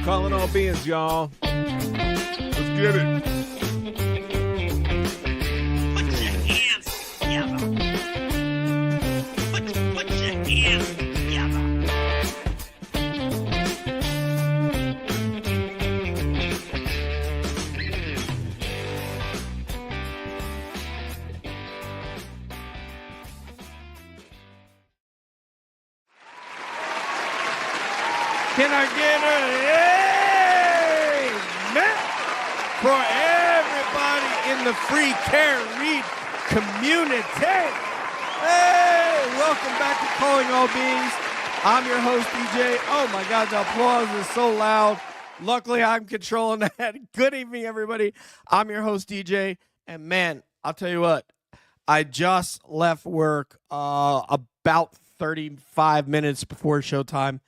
Calling all beings, y'all. Let's get it. Put your hands together. Put your hands together. Can I get an amen for everybody in the free care read community? Hey, welcome back to Calling All Beings. I'm your host, DJ. Oh my God, the applause is so loud. Luckily, I'm controlling that. Good evening, everybody. I'm your host, DJ. And man, I'll tell you what, I just left work about 35 minutes before showtime.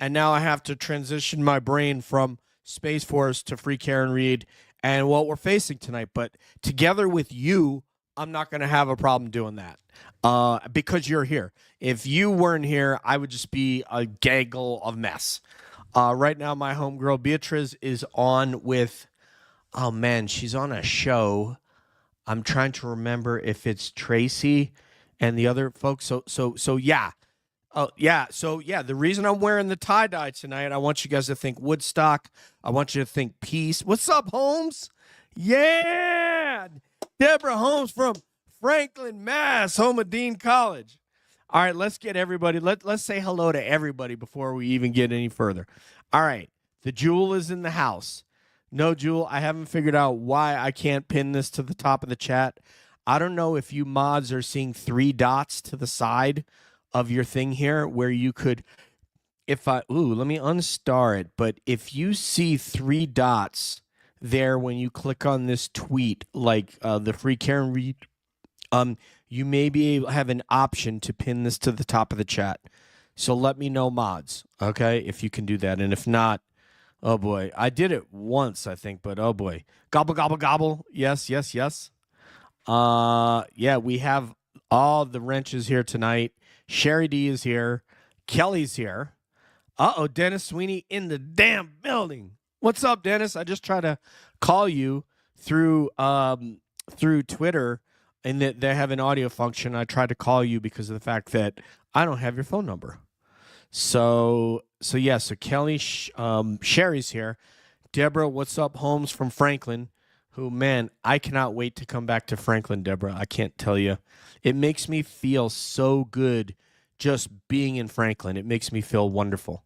And now I have to transition my brain from Space Force to Free Care and Read and what we're facing tonight. But together with you, I'm not going to have a problem doing that because you're here. If you weren't here, I would just be a gaggle of mess. Right now, my homegirl Beatrice is on with, oh man, she's on a show. I'm trying to remember if it's Tracy and the other folks. So yeah. Oh, yeah. So, yeah, the reason I'm wearing the tie-dye tonight, I want you guys to think Woodstock. I want you to think peace. What's up, Holmes? Yeah. Deborah Holmes from Franklin, Mass., home of Dean College. All right, let's get everybody. Let's say hello to everybody before we even get any further. All right, the Jewel is in the house. No, Jewel, I haven't figured out why I can't pin this to the top of the chat. I don't know if you mods are seeing 3 dots to the side of your thing here where you could, let me unstar it. But if you see 3 dots there when you click on this tweet, like the Free Care and Read, you may be able to have an option to pin this to the top of the chat. So let me know, mods, okay, if you can do that. And if not, oh boy, I did it once, I think, but oh boy. Gobble, gobble, gobble. Yes, yes, yes. Yeah, we have all the wrenches here tonight. Sherry D is here. Kelly's here. Uh-oh, Dennis Sweeney in the damn building. What's up, Dennis? I just tried to call you through Twitter, and that they have an audio function. I tried to call you because of the fact that I don't have your phone number. So Kelly, Sherry's here. Deborah, what's up, Holmes from Franklin? Who, man, I cannot wait to come back to Franklin, Deborah. I can't tell you. It makes me feel so good just being in Franklin. It makes me feel wonderful.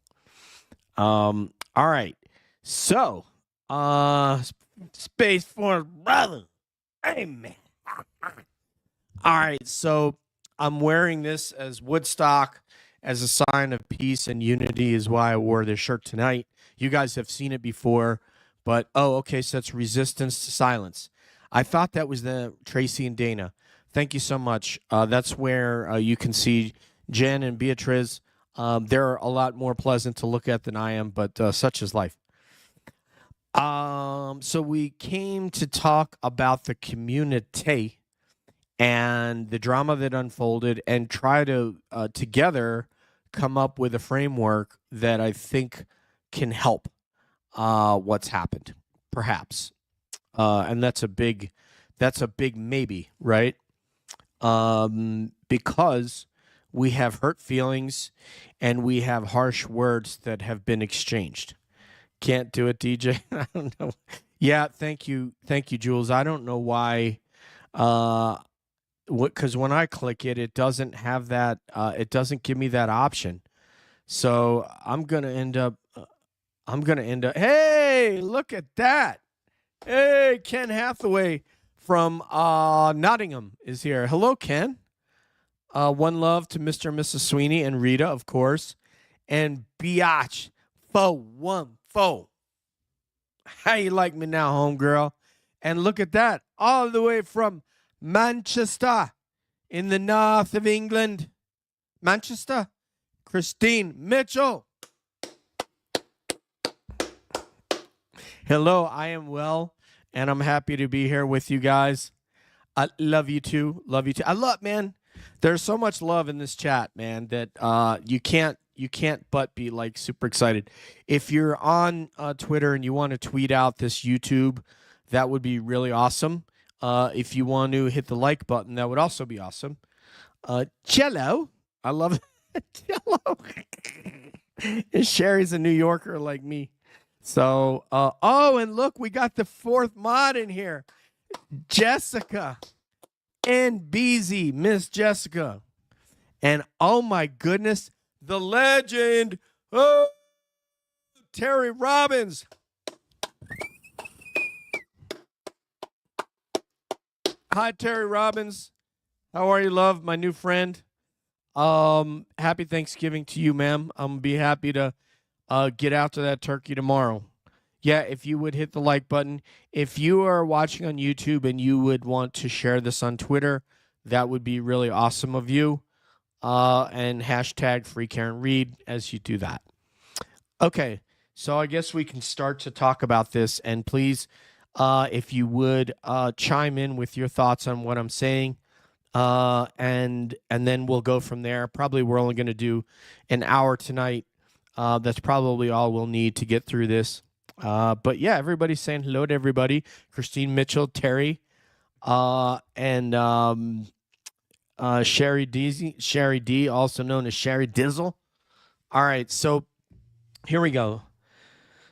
All right. So, Space Force brother. Amen. All right. So, I'm wearing this as Woodstock as a sign of peace and unity is why I wore this shirt tonight. You guys have seen it before. But, okay, so it's Resistance to Silence. I thought that was the Tracy and Dana. Thank you so much. That's where you can see Jen and Beatrice. They're a lot more pleasant to look at than I am, but such is life. So we came to talk about the community and the drama that unfolded and try to, together, come up with a framework that I think can help. What's happened, perhaps, and that's a big maybe, right? Because we have hurt feelings and we have harsh words that have been exchanged. Can't do it, DJ. I don't know. Yeah, thank you, Jules. I don't know why. Because when I click it, it doesn't have that. It doesn't give me that option. So I'm gonna end up. Hey, look at that. Hey, Ken Hathaway from Nottingham is here. Hello, Ken. One love to Mr. and Mrs. Sweeney and Rita, of course. And Biatch 414. How you like me now, homegirl? And look at that. All the way from Manchester in the north of England. Manchester. Christine Mitchell. Hello, I am well, and I'm happy to be here with you guys. I love you too. Love you too. Man, there's so much love in this chat, man, that you can't you can't but be like super excited. If you're on Twitter and you want to tweet out this YouTube, that would be really awesome. If you want to hit the like button, that would also be awesome. Cello, I love it. Cello. Sherry's a New Yorker like me. So, and look, we got the fourth mod in here. Jessica and BZ, Miss Jessica. And oh my goodness, the legend, Terry Robbins. Hi, Terry Robbins. How are you, love? My new friend. Happy Thanksgiving to you, ma'am. I'm gonna be happy to get after that turkey tomorrow. Yeah, if you would hit the like button. If you are watching on YouTube and you would want to share this on Twitter, that would be really awesome of you. And hashtag Free Karen Reed as you do that. Okay, so I guess we can start to talk about this. And please, if you would chime in with your thoughts on what I'm saying. And then we'll go from there. Probably we're only going to do an hour tonight. That's probably all we'll need to get through this. But yeah, everybody's saying hello to everybody. Christine Mitchell, Terry, and Sherry D, also known as Sherry Dizzle. All right, so here we go.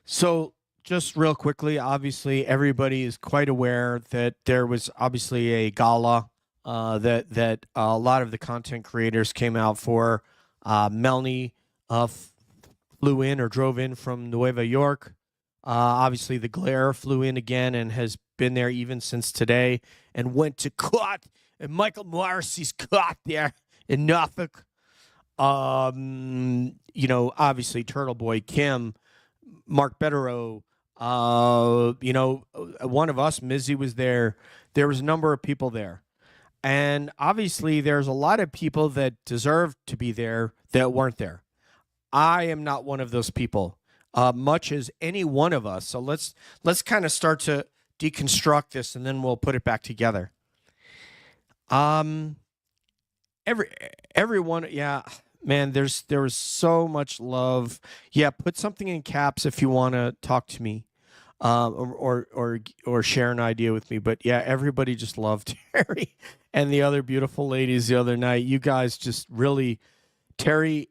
So just real quickly, obviously everybody is quite aware that there was obviously a gala that a lot of the content creators came out for. Melanie flew in or drove in from Nueva York. Obviously, the Glare flew in again and has been there even since today and went to court. And Michael Morrissey's caught there in Norfolk. Obviously, Turtle Boy, Kim, Mark Betterow, one of us, Mizzy, was there. There was a number of people there. And obviously, there's a lot of people that deserve to be there that weren't there. I am not one of those people, much as any one of us. So let's kind of start to deconstruct this, and then we'll put it back together. Everyone, yeah, man. There was so much love. Yeah, put something in caps if you want to talk to me, or share an idea with me. But yeah, everybody just loved Terry and the other beautiful ladies the other night. You guys just really, Terry.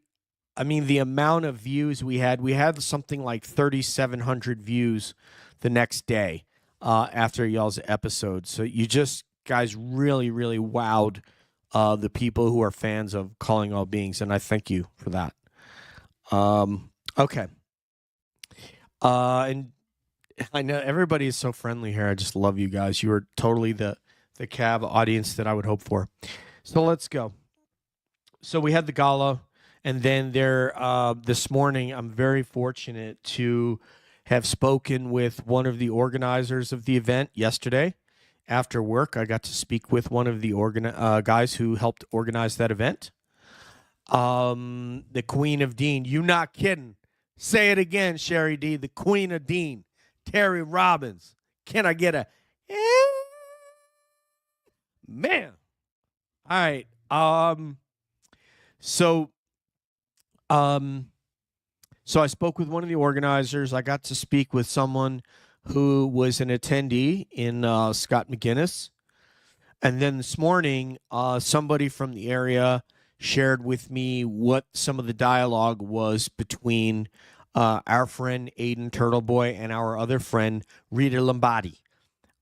I mean, the amount of views we had something like 3,700 views the next day after y'all's episode. So you just guys really, really wowed the people who are fans of Calling All Beings, and I thank you for that. Okay. And I know everybody is so friendly here. I just love you guys. You are totally the cab audience that I would hope for. So let's go. So we had the gala. And then this morning, I'm very fortunate to have spoken with one of the organizers of the event yesterday. After work, I got to speak with one of the guys who helped organize that event. The Queen of Dean. You not kidding. Say it again, Sherry D. The Queen of Dean. Terry Robbins. Can I get a... Man. All right. So I spoke with one of the organizers. I got to speak with someone who was an attendee in Scott McGinnis. And then this morning, somebody from the area shared with me what some of the dialogue was between our friend Aiden Turtleboy and our other friend Rita Lombardi.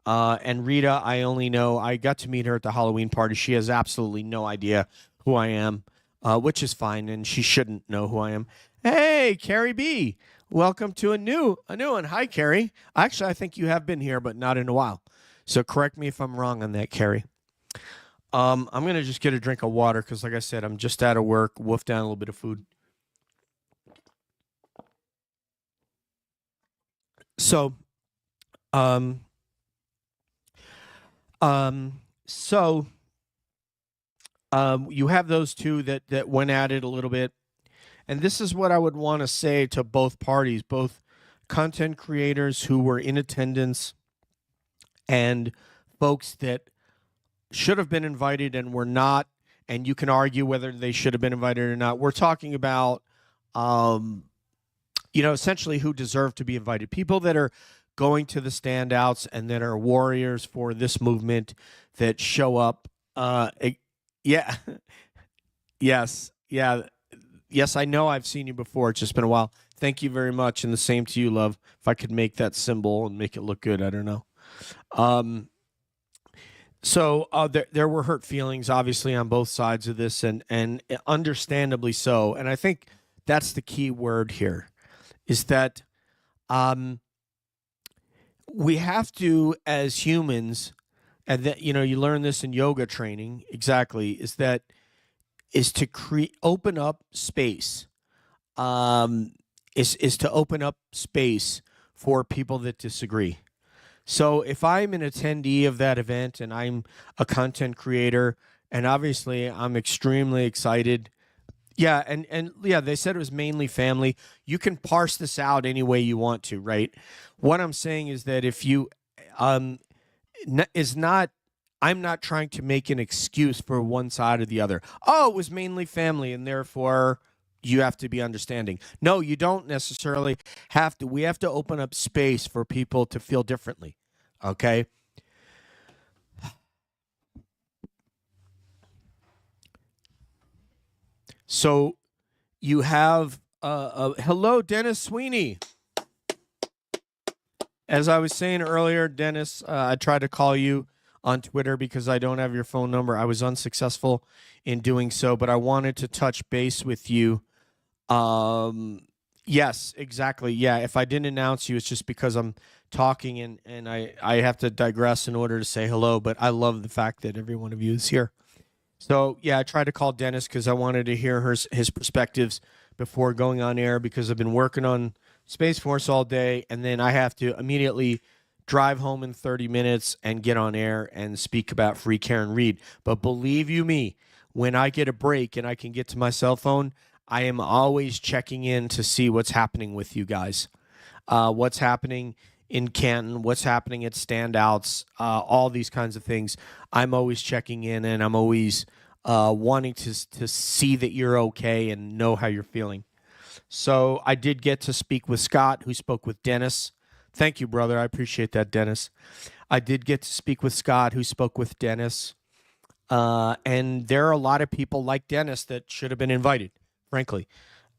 And Rita, I got to meet her at the Halloween party. She has absolutely no idea who I am. Which is fine, and she shouldn't know who I am. Hey, Carrie B, welcome to a new one. Hi, Carrie. Actually, I think you have been here, but not in a while. So correct me if I'm wrong on that, Carrie. I'm going to just get a drink of water because, like I said, I'm just out of work, wolfed down a little bit of food. So, you have those two that went at it a little bit. And this is what I would want to say to both parties, both content creators who were in attendance and folks that should have been invited and were not. And you can argue whether they should have been invited or not. We're talking about essentially who deserve to be invited. People that are going to the standouts and that are warriors for this movement that show up. Yeah. Yes. Yeah. Yes, I know I've seen you before. It's just been a while. Thank you very much. And the same to you, love. If I could make that symbol and make it look good, I don't know. So there were hurt feelings, obviously, on both sides of this, and understandably so. And I think that's the key word here, is that we have to, as humans, and that you learn this in yoga training. Exactly, is to open up space. Is to open up space for people that disagree. So if I'm an attendee of that event and I'm a content creator, and obviously I'm extremely excited. Yeah, and yeah, they said it was mainly family. You can parse this out any way you want to, right? What I'm saying is that if you I'm not trying to make an excuse for one side or the other. Oh, it was mainly family and therefore you have to be understanding. No, you don't necessarily have to. We have to open up space for people to feel differently. Okay? So you have hello, Dennis Sweeney. As I was saying earlier, Dennis, I tried to call you on Twitter because I don't have your phone number. I was unsuccessful in doing so, but I wanted to touch base with you. Yes, exactly. Yeah, if I didn't announce you, it's just because I'm talking and I have to digress in order to say hello, but I love the fact that every one of you is here. So, yeah, I tried to call Dennis because I wanted to hear his perspectives before going on air because I've been working on Space Force all day, and then I have to immediately drive home in 30 minutes and get on air and speak about Free Karen Reed. But believe you me, when I get a break and I can get to my cell phone, I am always checking in to see what's happening with you guys, what's happening in Canton, what's happening at standouts, all these kinds of things. I'm always checking in, and I'm always wanting to see that you're okay and know how you're feeling. So I did get to speak with Scott, who spoke with Dennis. Thank you, brother. I appreciate that, Dennis. I did get to speak with Scott, who spoke with Dennis. And there are a lot of people like Dennis that should have been invited, frankly.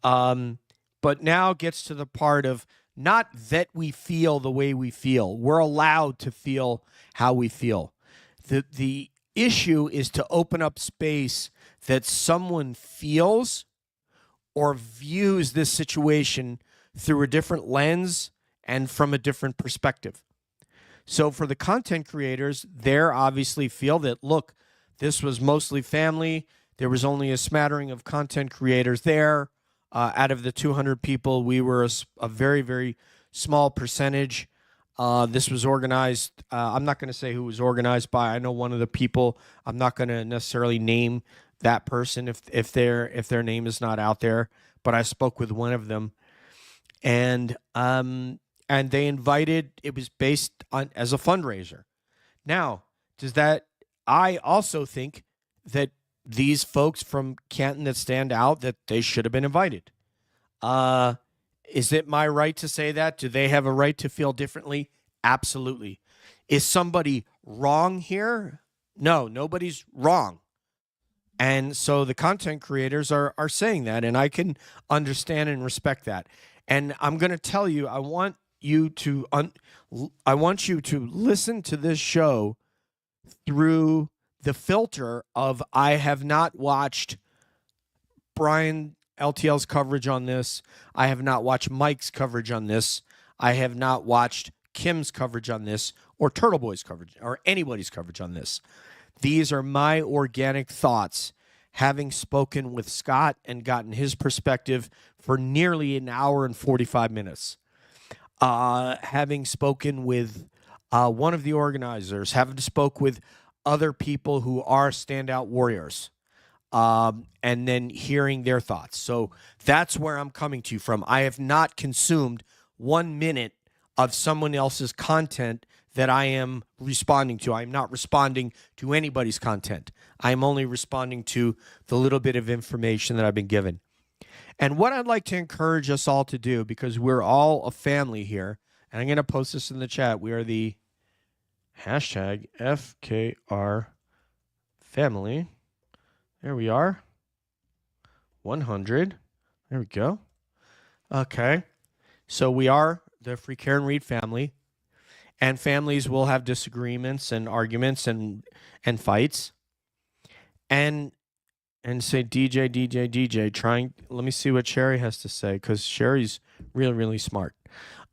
But now gets to the part of not that we feel the way we feel. We're allowed to feel how we feel. The issue is to open up space that someone feels or views this situation through a different lens and from a different perspective. So for the content creators, they're obviously feel that, look, this was mostly family. There was only a smattering of content creators there. Out of the 200 people, we were a very, very small percentage. This was organized. I'm not going to say who was organized by. I know one of the people. I'm not going to necessarily name that person if their name is not out there. But I spoke with one of them, and they invited. It was based on as a fundraiser. Now, I also think that these folks from Canton that stand out, that they should have been invited. Is it my right to say that? Do they have a right to feel differently? Absolutely. Is somebody wrong here? No, nobody's wrong. And so the content creators are saying that, and I can understand and respect that. And I'm going to tell you, I want you to listen to this show through the filter of I have not watched Brian LTL's coverage on this. I have not watched Mike's coverage on this. I have not watched Kim's coverage on this or Turtle Boy's coverage or anybody's coverage on this. These are my organic thoughts, having spoken with Scott and gotten his perspective for nearly an hour and 45 minutes. Having spoken with one of the organizers, having spoke with other people who are standout warriors, and then hearing their thoughts. So that's where I'm coming to you from. I have not consumed 1 minute of someone else's content that I am responding to. I'm not responding to anybody's content. I'm only responding to the little bit of information that I've been given. And what I'd like to encourage us all to do, because we're all a family here, and I'm going to post this in the chat. We are the hashtag FKR family. There we are. 100. There we go. Okay. So we are the Free Care and Read family. And families will have disagreements and arguments and fights. And say, DJ, let me see what Sherry has to say, because Sherry's really, really smart.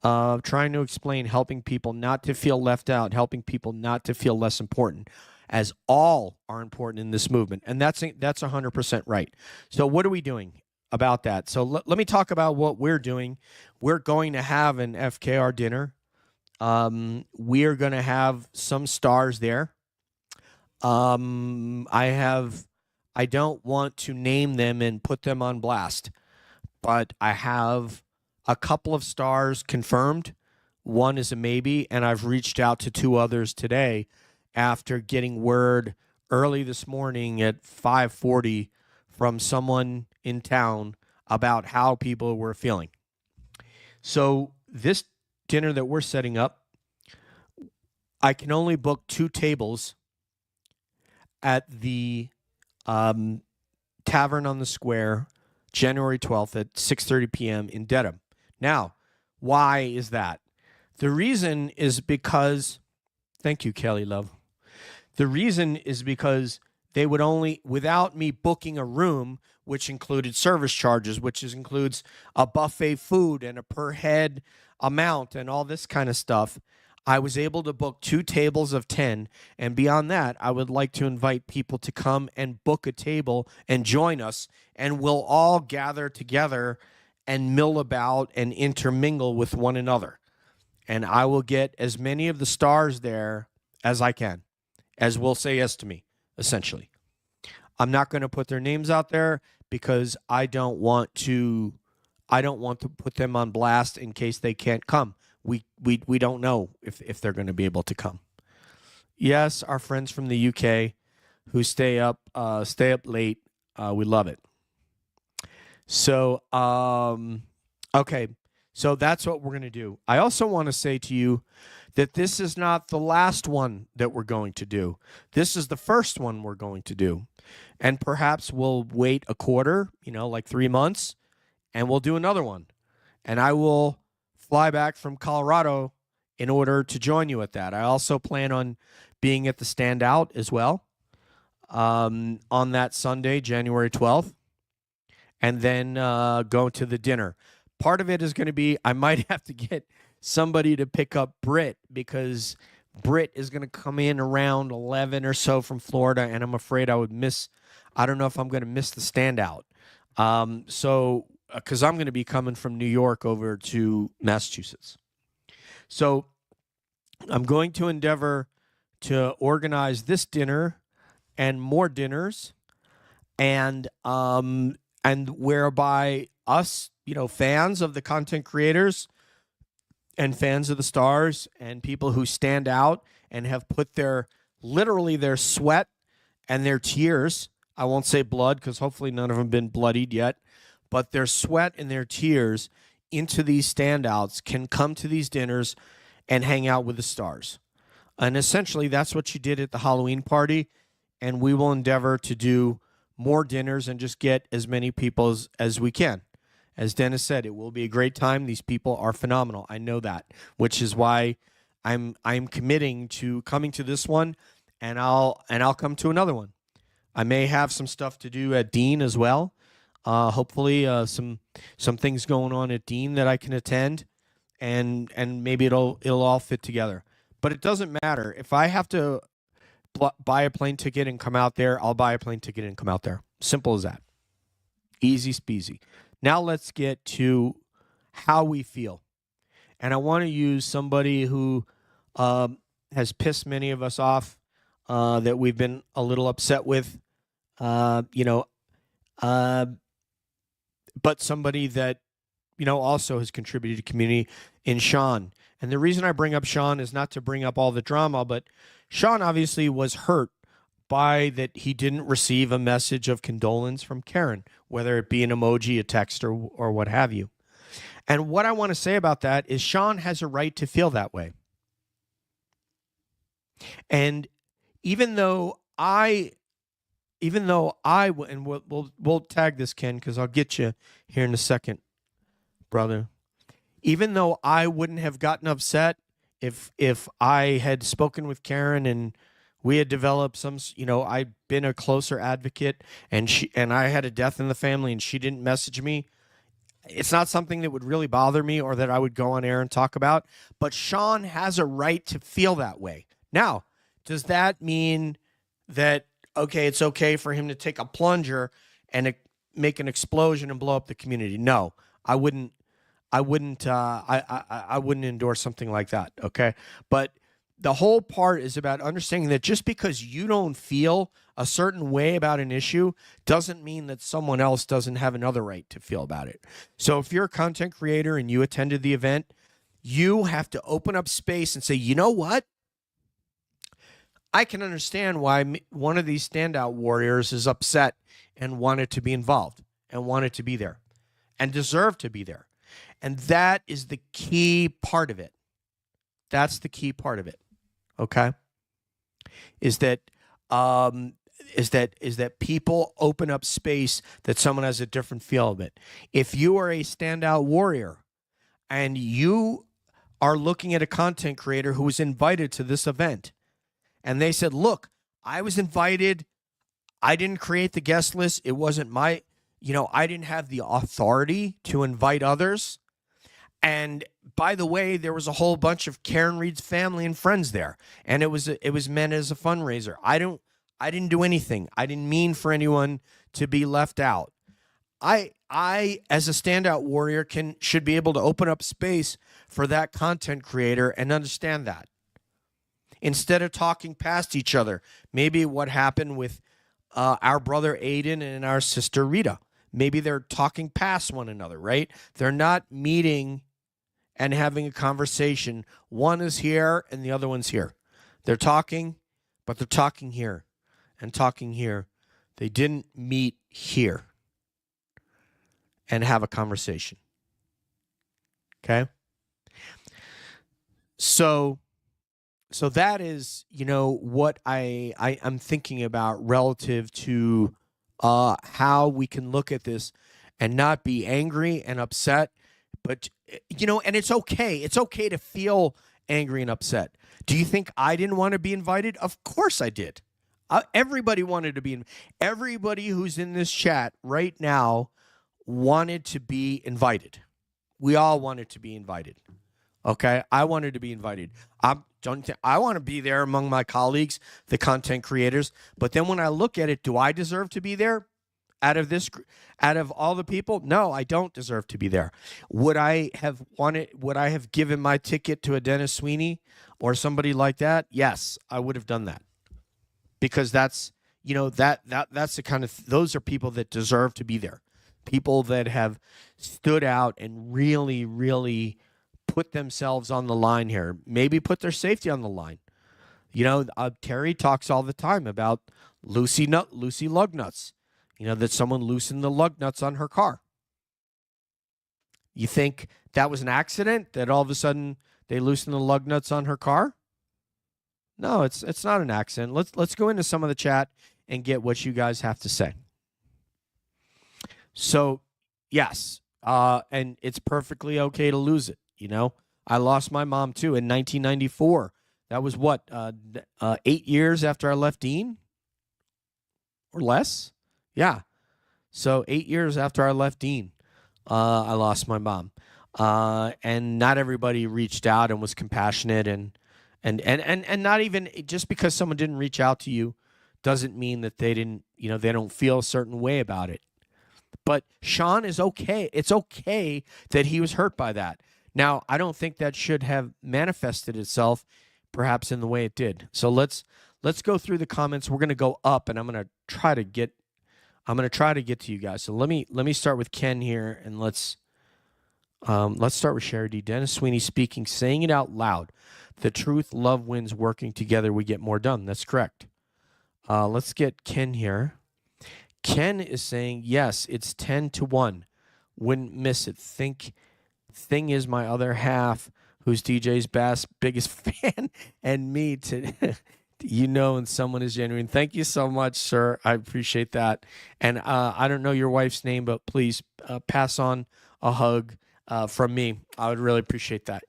Trying to explain, helping people not to feel left out, helping people not to feel less important, as all are important in this movement. And that's 100% right. So what are we doing about that? So let me talk about what we're doing. We're going to have an FKR dinner. We're going to have some stars there. I don't want to name them and put them on blast, but I have a couple of stars confirmed. One is a maybe, and I've reached out to 2 others today after getting word early this morning at 5:40 from someone in town about how people were feeling. So this dinner that we're setting up, I can only book 2 tables at the Tavern on the Square, January 12th at 6:30 p.m. in Dedham. Now, why is that? The reason is because, thank you, Kelly Love. The reason is because they would only, without me booking a room, which included service charges, which includes a buffet food and a per head amount and all this kind of stuff, I was able to book 2 tables of 10. And beyond that, I would like to invite people to come and book a table and join us. And we'll all gather together and mill about and intermingle with one another. And I will get as many of the stars there as I can, as will say yes to me, essentially. I'm not going to put their names out there because I don't want to put them on blast in case they can't come. We don't know if they're going to be able to come. Yes, our friends from the UK who stay up late, we love it. So okay, so that's what we're going to do. I also want to say to you that this is not the last one that we're going to do. This is the first one we're going to do. And perhaps we'll wait a quarter, like 3 months, and we'll do another one. And I will fly back from Colorado in order to join you at that. I also plan on being at the standout as well on that Sunday, January 12th, and then go to the dinner. Part of it is going to be I might have to get somebody to pick up Britt, because Britt is going to come in around 11 or so from Florida, and I'm afraid I don't know if I'm going to miss the standout. Because I'm going to be coming from New York over to Massachusetts. So I'm going to endeavor to organize this dinner and more dinners, and whereby us, fans of the content creators and fans of the stars and people who stand out and have put their sweat and their tears, I won't say blood because hopefully none of them have been bloodied yet, but their sweat and their tears into these standouts can come to these dinners and hang out with the stars. And essentially, that's what you did at the Halloween party, and we will endeavor to do more dinners and just get as many people as we can. As Dennis said, it will be a great time. These people are phenomenal. I know that, which is why I'm committing to coming to this one, and I'll come to another one. I may have some stuff to do at Dean as well. Hopefully, some things going on at Dean that I can attend, and maybe it'll all fit together. But it doesn't matter if I have to buy a plane ticket and come out there. I'll buy a plane ticket and come out there. Simple as that. Easy speasy. Now let's get to how we feel, and I want to use somebody who has pissed many of us off, that we've been a little upset with, but somebody that, also has contributed to community in Sean. And the reason I bring up Sean is not to bring up all the drama, but Sean obviously was hurt by that he didn't receive a message of condolence from Karen, whether it be an emoji, a text, or what have you. And what I want to say about that is Sean has a right to feel that way. And even though I and we'll tag this, Ken, because I'll get you here in a second, brother. Even though I wouldn't have gotten upset if I had spoken with Karen and we had developed some, I'd been a closer advocate and I had a death in the family and she didn't message me. It's not something that would really bother me or that I would go on air and talk about. But Sean has a right to feel that way. Now, does that mean that, okay, it's okay for him to take a plunger and make an explosion and blow up the community? No, I wouldn't endorse something like that. Okay. But the whole part is about understanding that just because you don't feel a certain way about an issue doesn't mean that someone else doesn't have another right to feel about it. So if you're a content creator and you attended the event, you have to open up space and say, you know what? I can understand why one of these standout warriors is upset and wanted to be involved and wanted to be there and deserved to be there. And that is the key part of it. That's the key part of it. Okay? Is that people open up space that someone has a different feel of it. If you are a standout warrior and you are looking at a content creator who was invited to this event and they said, look, I was invited. I didn't create the guest list. It wasn't my, I didn't have the authority to invite others. And by the way, there was a whole bunch of Karen Reed's family and friends there, and it was meant as a fundraiser. I didn't do anything. I didn't mean for anyone to be left out. I as a standout warrior should be able to open up space for that content creator and understand that. Instead of talking past each other, maybe what happened with our brother Aiden and our sister Rita. Maybe they're talking past one another, right? They're not meeting and having a conversation. One is here and the other one's here. They're talking, but they're talking here and talking here. They didn't meet here and have a conversation. Okay? So that is, what I'm thinking about relative to how we can look at this and not be angry and upset. But, and it's okay. It's okay to feel angry and upset. Do you think I didn't want to be invited? Of course I did. Everybody wanted to be. Everybody who's in this chat right now wanted to be invited. We all wanted to be invited. Okay? I wanted to be invited. I want to be there among my colleagues, the content creators. But then when I look at it, do I deserve to be there? Out of all the people? No, I don't deserve to be there. Would I have given my ticket to a Dennis Sweeney or somebody like that? Yes, I would have done that. Because that's, that's the kind of, those are people that deserve to be there. People that have stood out and really, really put themselves on the line here. Maybe put their safety on the line. Terry talks all the time about Lucy lug nuts. That someone loosened the lug nuts on her car. You think that was an accident, that all of a sudden they loosened the lug nuts on her car? No, it's not an accident. Let's go into some of the chat and get what you guys have to say. So, yes, and it's perfectly okay to lose it, I lost my mom, too, in 1994. That was, 8 years after I left Dean? Or less? Yeah. So 8 years after I left Dean, I lost my mom. And not everybody reached out and was compassionate and not even just because someone didn't reach out to you doesn't mean that they didn't, they don't feel a certain way about it. But Sean is okay. It's okay that he was hurt by that. Now, I don't think that should have manifested itself perhaps in the way it did. So let's go through the comments. We're going to go up and I'm going to try to get to you guys. So let me start with Ken here, and let's start with Sherry D. Dennis Sweeney speaking, saying it out loud. The truth, love wins, working together, we get more done. That's correct. Let's get Ken here. Ken is saying, yes, it's 10-1. Wouldn't miss it. Thing is my other half, who's DJ's biggest fan, and me to and someone is genuine. Thank you so much, sir. I appreciate that. And I don't know your wife's name, but please pass on a hug from me. I would really appreciate that.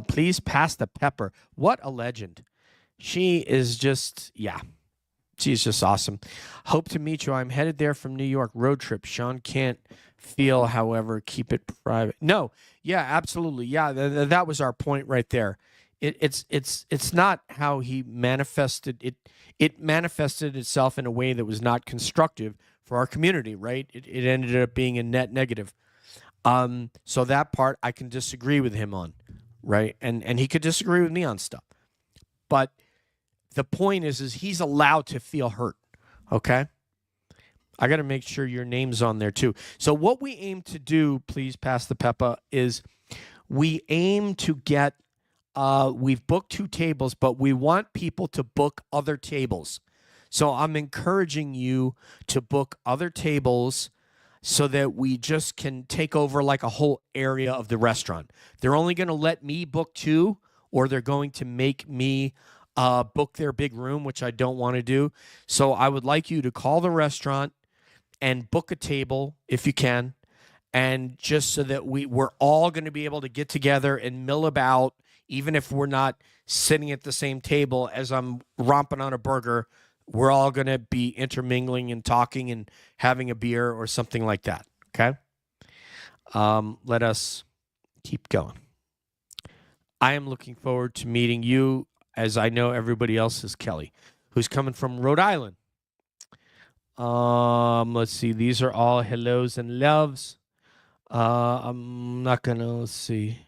Please pass the pepper. What a legend. She is just, she's just awesome. Hope to meet you. I'm headed there from New York. Road trip. Sean can't feel, however, keep it private. No, yeah, absolutely. Yeah, that was our point right there. It's not how he manifested it. It manifested itself in a way that was not constructive for our community, right? It ended up being a net negative. So that part I can disagree with him on, right? And he could disagree with me on stuff. But the point is he's allowed to feel hurt, okay? I got to make sure your name's on there too. So what we aim to do, please pass the pepper, is we aim to get, we've booked 2 tables, but we want people to book other tables. So I'm encouraging you to book other tables so that we just can take over like a whole area of the restaurant. They're only going to let me book 2, or they're going to make me book their big room, which I don't want to do. So I would like you to call the restaurant and book a table if you can, and just so that we're all going to be able to get together and mill about, even if we're not sitting at the same table as I'm romping on a burger. We're all going to be intermingling and talking and having a beer or something like that, okay? Let us keep going. I am looking forward to meeting you, as I know everybody else is. Kelly, who's coming from Rhode Island. Let's see. These are all hellos and loves. I'm not going to, let's see.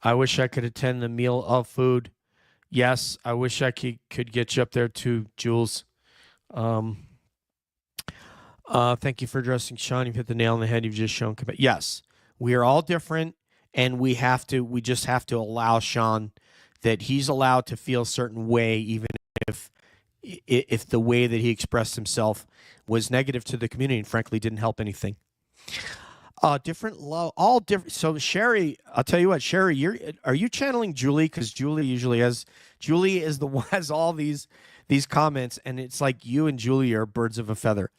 I wish I could attend the meal of food. Yes, I wish I could get you up there too, Jules. Thank you for addressing Sean. You've hit the nail on the head. You've just shown. Yes, we are all different, and we just have to allow Sean that he's allowed to feel a certain way, even if the way that he expressed himself was negative to the community and frankly didn't help anything. All different. So Sherry, I'll tell you what, Sherry, are you channeling Julie? Because Julie is the one has all these comments, and it's like you and Julie are birds of a feather.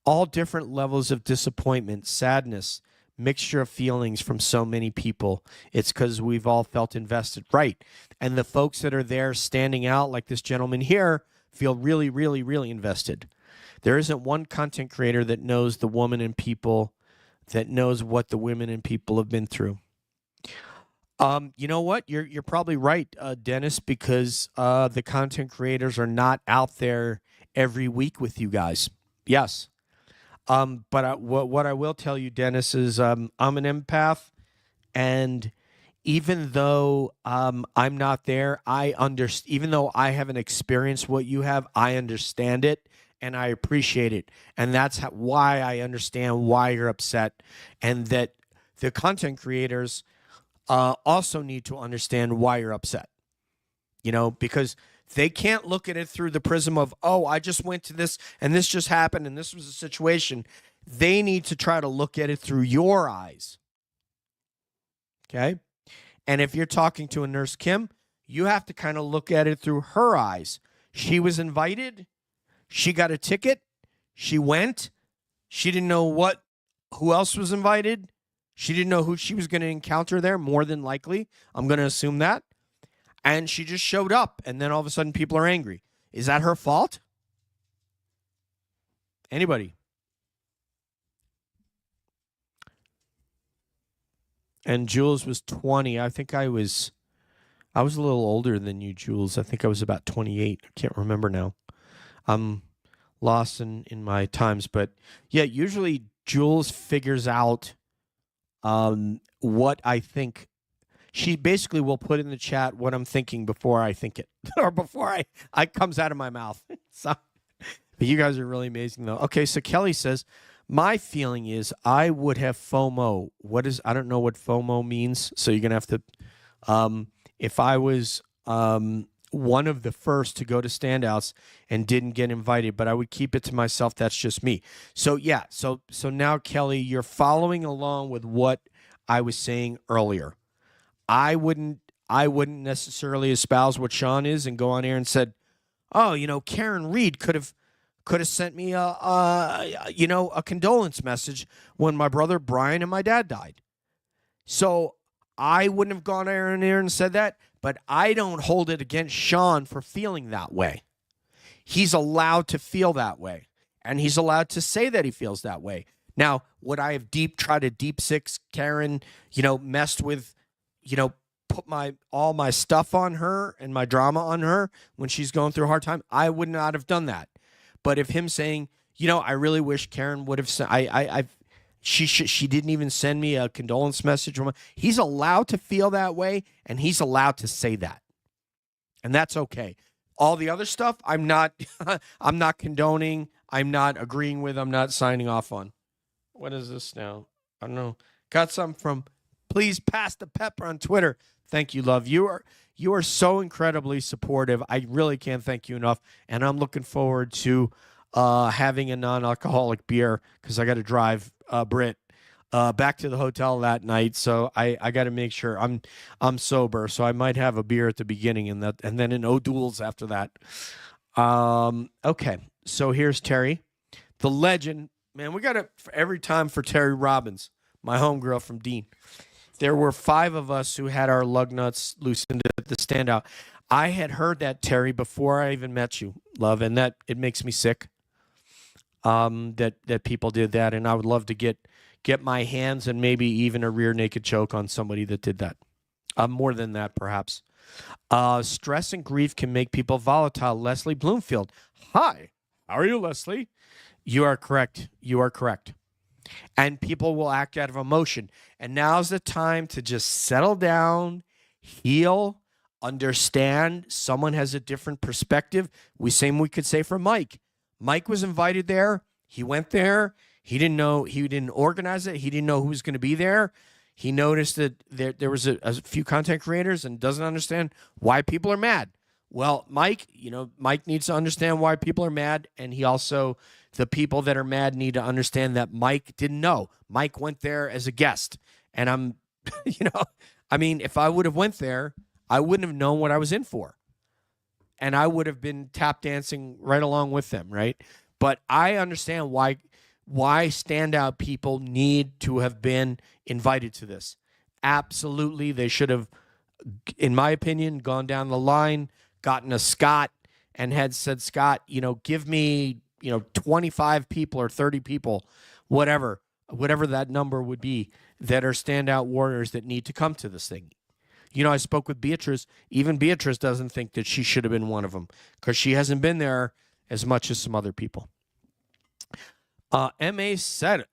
All different levels of disappointment, sadness, mixture of feelings from so many people. It's because we've all felt invested, right? And the folks that are there standing out, like this gentleman here, feel really, really, really invested. There isn't one content creator that knows the woman and people, that knows what the women and people have been through. You know what? You're probably right, Dennis, because the content creators are not out there every week with you guys. Yes. But what I will tell you, Dennis, is I'm an empath, and even though I'm not there, even though I haven't experienced what you have, I understand it. And I appreciate it. And that's why I understand why you're upset. And that the content creators also need to understand why you're upset. Because they can't look at it through the prism of, oh, I just went to this and this just happened and this was a situation. They need to try to look at it through your eyes. Okay? And if you're talking to a Nurse Kim, you have to kind of look at it through her eyes. She was invited. She got a ticket. She went. She didn't know who else was invited. She didn't know who she was going to encounter there, more than likely. I'm going to assume that. And she just showed up, and then all of a sudden people are angry. Is that her fault? Anybody? And Jules was 20. I think I was a little older than you, Jules. I think I was about 28. I can't remember now. I'm lost in my times, but yeah, usually Jules figures out what I think. She basically will put in the chat what I'm thinking before I think it, or before I comes out of my mouth. So, but you guys are really amazing, though. Okay, so Kelly says, my feeling is I would have FOMO. I don't know what FOMO means, so you're gonna have to. If I was one of the first to go to standouts and didn't get invited, but I would keep it to myself. That's just me. So yeah, so now Kelly, you're following along with what I was saying earlier. I wouldn't necessarily espouse what Sean is and go on air and said, "Oh, Karen Reed could have sent me a condolence message when my brother Brian and my dad died." So I wouldn't have gone on air and said that, but I don't hold it against Sean for feeling that way. He's allowed to feel that way, and he's allowed to say that he feels that way. Now, would I have tried to deep six Karen, messed with, put all my stuff on her and my drama on her when she's going through a hard time? I would not have done that. But if him saying, I really wish Karen would have sent, she didn't even send me a condolence message. He's allowed to feel that way, and he's allowed to say that, and that's okay. All the other stuff, I'm not condoning. I'm not agreeing with. I'm not signing off on. What is this now? I don't know. Got something from Please Pass the Pepper on Twitter. Thank you, love. You are so incredibly supportive. I really can't thank you enough, and I'm looking forward to having a non-alcoholic beer because I got to drive Britt back to the hotel that night. So I got to make sure I'm sober. So I might have a beer at the beginning and then an O'Doul's after that. Okay, so here's Terry, the legend. Man, we got it every time for Terry Robbins, my homegirl from Dean. There were 5 of us who had our lug nuts loosened at the standout. I had heard that, Terry, before I even met you, love, and that it makes me sick. That people did that, and I would love to get my hands and maybe even a rear naked choke on somebody that did that. More than that, perhaps. Stress and grief can make people volatile. Leslie Bloomfield. Hi, how are you, Leslie? You are correct. You are correct. And people will act out of emotion. And now's the time to just settle down, heal, understand. Someone has a different perspective. We could say for Mike. Mike was invited there. He went there. He didn't know. He didn't organize it. He didn't know who was going to be there. He noticed that there was a few content creators and doesn't understand why people are mad. Well, Mike needs to understand why people are mad. And the people that are mad need to understand that Mike didn't know. Mike went there as a guest. And if I would have went there, I wouldn't have known what I was in for. And I would have been tap dancing right along with them, right? But I understand why standout people need to have been invited to this. Absolutely, they should have, in my opinion, gone down the line, gotten a Scott, and had said, Scott, give me, 25 people or 30 people, whatever that number would be, that are standout warriors that need to come to this thing. I spoke with Beatrice. Even Beatrice doesn't think that she should have been one of them because she hasn't been there as much as some other people. M.A. Set.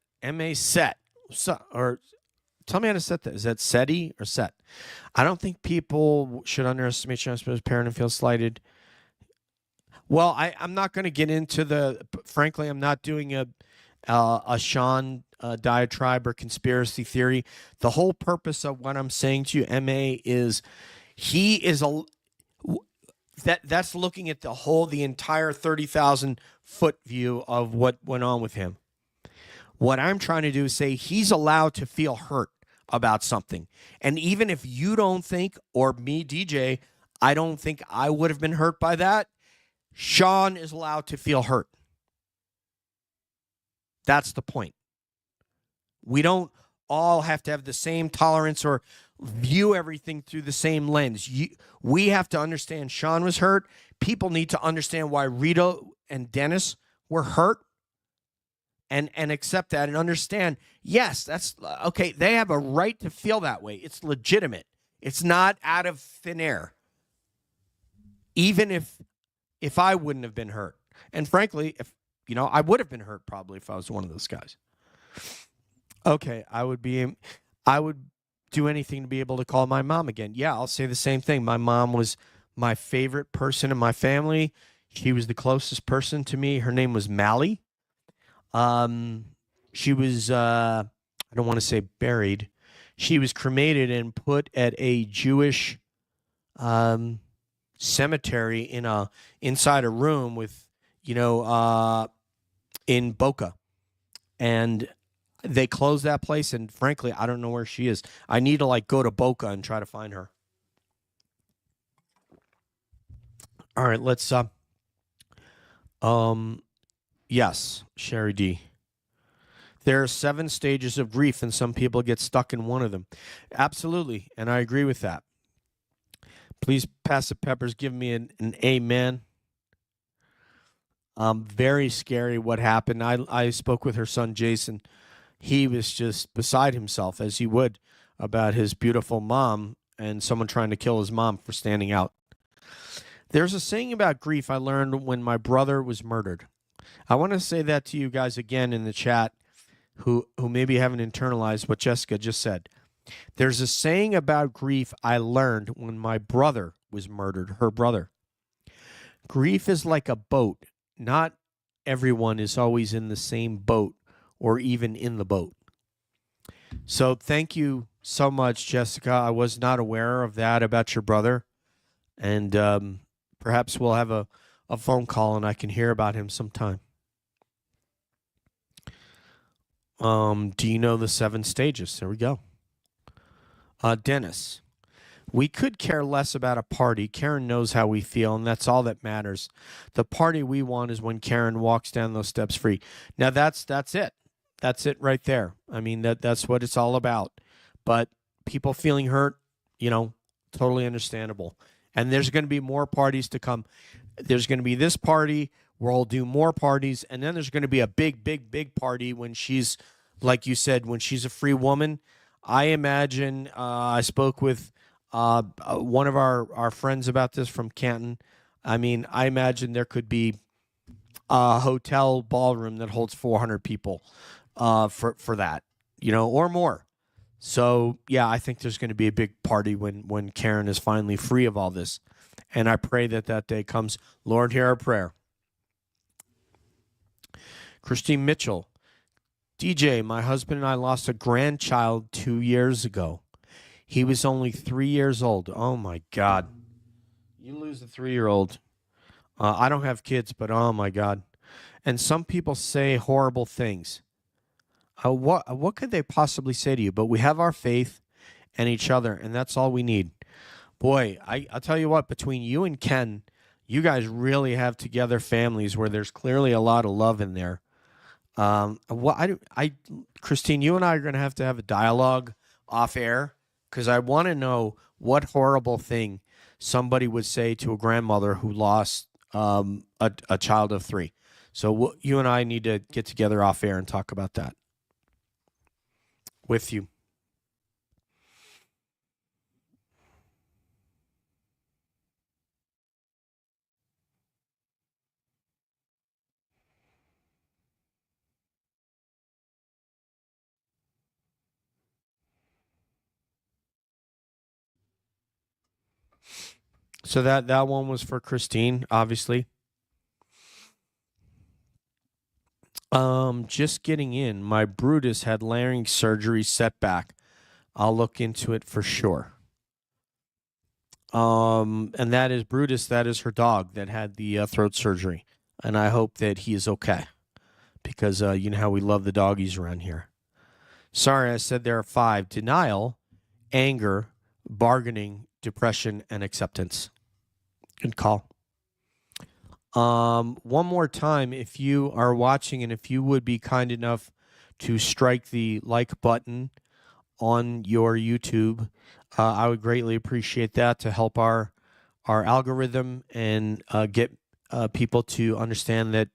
Or tell me how to set that. Is that SETI or set? I don't think people should underestimate Sean's parent and feel slighted. Well, I'm not going to get into frankly, I'm not doing a Sean diatribe or conspiracy theory. The whole purpose of what I'm saying to you, MA, is that's looking at the entire 30,000 foot view of what went on with him. What I'm trying to do is say he's allowed to feel hurt about something. And even if you don't think, or me, DJ, I don't think I would have been hurt by that, Sean is allowed to feel hurt. That's the point. We don't all have to have the same tolerance or view everything through the same lens. We have to understand Sean was hurt. People need to understand why Rita and Dennis were hurt and accept that and understand, yes, that's okay. They have a right to feel that way. It's legitimate. It's not out of thin air. Even if I wouldn't have been hurt. And frankly, I would have been hurt probably if I was one of those guys. Okay, I would do anything to be able to call my mom again. Yeah, I'll say the same thing. My mom was my favorite person in my family. She was the closest person to me. Her name was Mally. She was, I don't want to say buried. She was cremated and put at a Jewish cemetery inside a room with, in Boca. And they closed that place, and frankly, I don't know where she is. I need to go to Boca and try to find her. All right, let's yes, Sherry D. There are 7 stages of grief, and some people get stuck in one of them. Absolutely, and I agree with that. Please, Pastor Peppers, give me an amen. Very scary what happened. I spoke with her son, Jason. He was just beside himself, as he would, about his beautiful mom and someone trying to kill his mom for standing out. There's a saying about grief I learned when my brother was murdered. I want to say that to you guys again in the chat who maybe haven't internalized what Jessica just said. There's a saying about grief I learned when my brother was murdered, her brother. Grief is like a boat. Not everyone is always in the same boat or even in the boat. So thank you so much, Jessica. I was not aware of that about your brother. And perhaps we'll have a phone call and I can hear about him sometime. Do you know the 7 stages? There we go. Dennis, we could care less about a party. Karen knows how we feel, and that's all that matters. The party we want is when Karen walks down those steps free. Now, that's it. That's it right there. I mean, that's what it's all about. But people feeling hurt, totally understandable. And there's going to be more parties to come. There's going to be this party where I'll do more parties, and then there's going to be a big, big, big party when she's, like you said, when she's a free woman. I imagine, I spoke with one of our friends about this from Canton. I mean, I imagine there could be a hotel ballroom that holds 400 people for that, or more. So, yeah, I think there's going to be a big party when Karen is finally free of all this. And I pray that day comes. Lord, hear our prayer. Christine Mitchell. DJ, my husband and I lost a grandchild 2 years ago. He was only 3 years old. Oh, my God. You lose a 3-year-old. I don't have kids, but oh, my God. And some people say horrible things. What could they possibly say to you? But we have our faith and each other, and that's all we need. Boy, I'll tell you what, between you and Ken, you guys really have together families where there's clearly a lot of love in there. Christine, you and I are going to have a dialogue off air because I want to know what horrible thing somebody would say to a grandmother who lost a child of 3. So you and I need to get together off air and talk about that with you. So that one was for Christine, obviously. Just getting in. My Brutus had larynx surgery setback. I'll look into it for sure. And that is Brutus. That is her dog that had the throat surgery. And I hope that he is okay because you know how we love the doggies around here. Sorry, I said there are 5. Denial, anger, bargaining, depression, and acceptance. Good call. One more time, if you are watching and if you would be kind enough to strike the like button on your YouTube, I would greatly appreciate that to help our algorithm and get people to understand that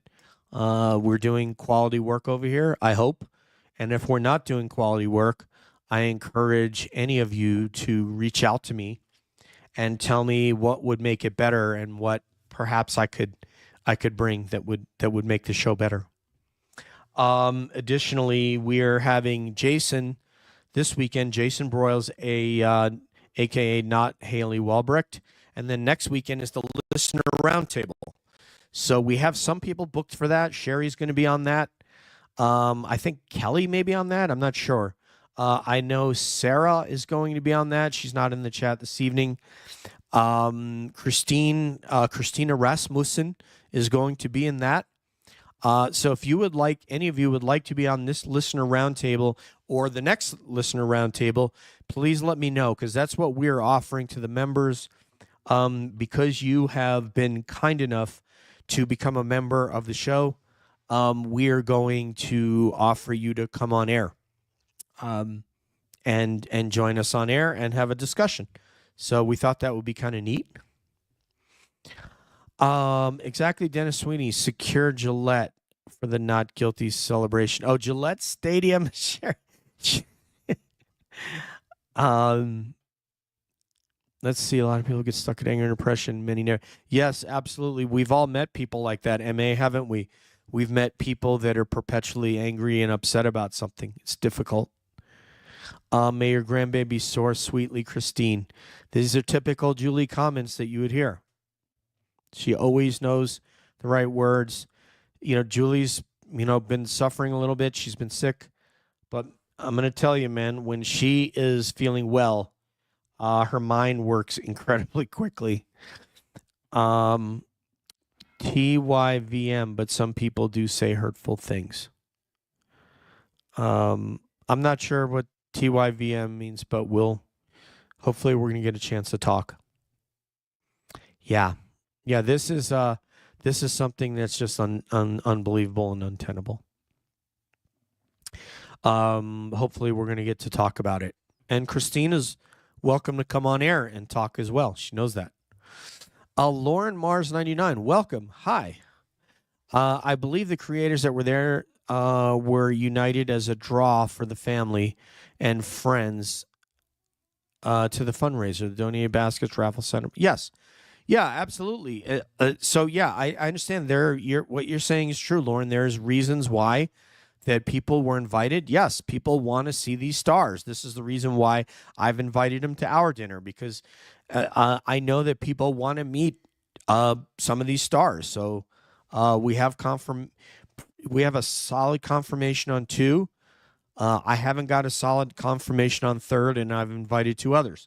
we're doing quality work over here, I hope. And if we're not doing quality work, I encourage any of you to reach out to me and tell me what would make it better and what perhaps I could bring that would make the show better. Additionally, we're having Jason this weekend. Jason Broyles, aka not Haley Walbrecht, and then next weekend is the Listener Roundtable. So we have some people booked for that. Sherry's going to be on that. I think Kelly may be on that. I'm not sure. I know Sarah is going to be on that. She's not in the chat this evening. Christina Rasmussen is going to be in that. So if you would like, any of you would like to be on this listener roundtable or the next listener roundtable, please let me know, because that's what we're offering to the members. Because you have been kind enough to become a member of the show, we're going to offer you to come on air, and join us on air and have a discussion. So we thought that would be kind of neat. Exactly, Dennis Sweeney, secure Gillette for the not guilty celebration. Oh, Gillette Stadium. Sure. Let's see. A lot of people get stuck in anger and depression. Many never. Yes, absolutely. We've all met people like that, MA, haven't we? We've met people that are perpetually angry and upset about something. It's difficult. May your grandbaby soar sweetly, Christine. These are typical Julie comments that you would hear. She always knows the right words. Julie's, been suffering a little bit. She's been sick. But I'm going to tell you, man, when she is feeling well, her mind works incredibly quickly. TYVM, but some people do say hurtful things. I'm not sure what TYVM means, but hopefully we're going to get a chance to talk. Yeah, this is something that's just unbelievable and untenable. Hopefully we're going to get to talk about it. And Christina's welcome to come on air and talk as well. She knows that. Lauren Mars 99, welcome. Hi. I believe the creators that were there were united as a draw for the family and friends to the fundraiser, the donated baskets raffle center. Yes. Yeah, absolutely. So yeah, I understand what you're saying is true, Lauren. There's reasons why that people were invited. Yes, people want to see these stars. This is the reason why I've invited them to our dinner, because I know that people want to meet some of these stars. So we have a solid confirmation on 2. I haven't got a solid confirmation on 3rd, and I've invited 2 others.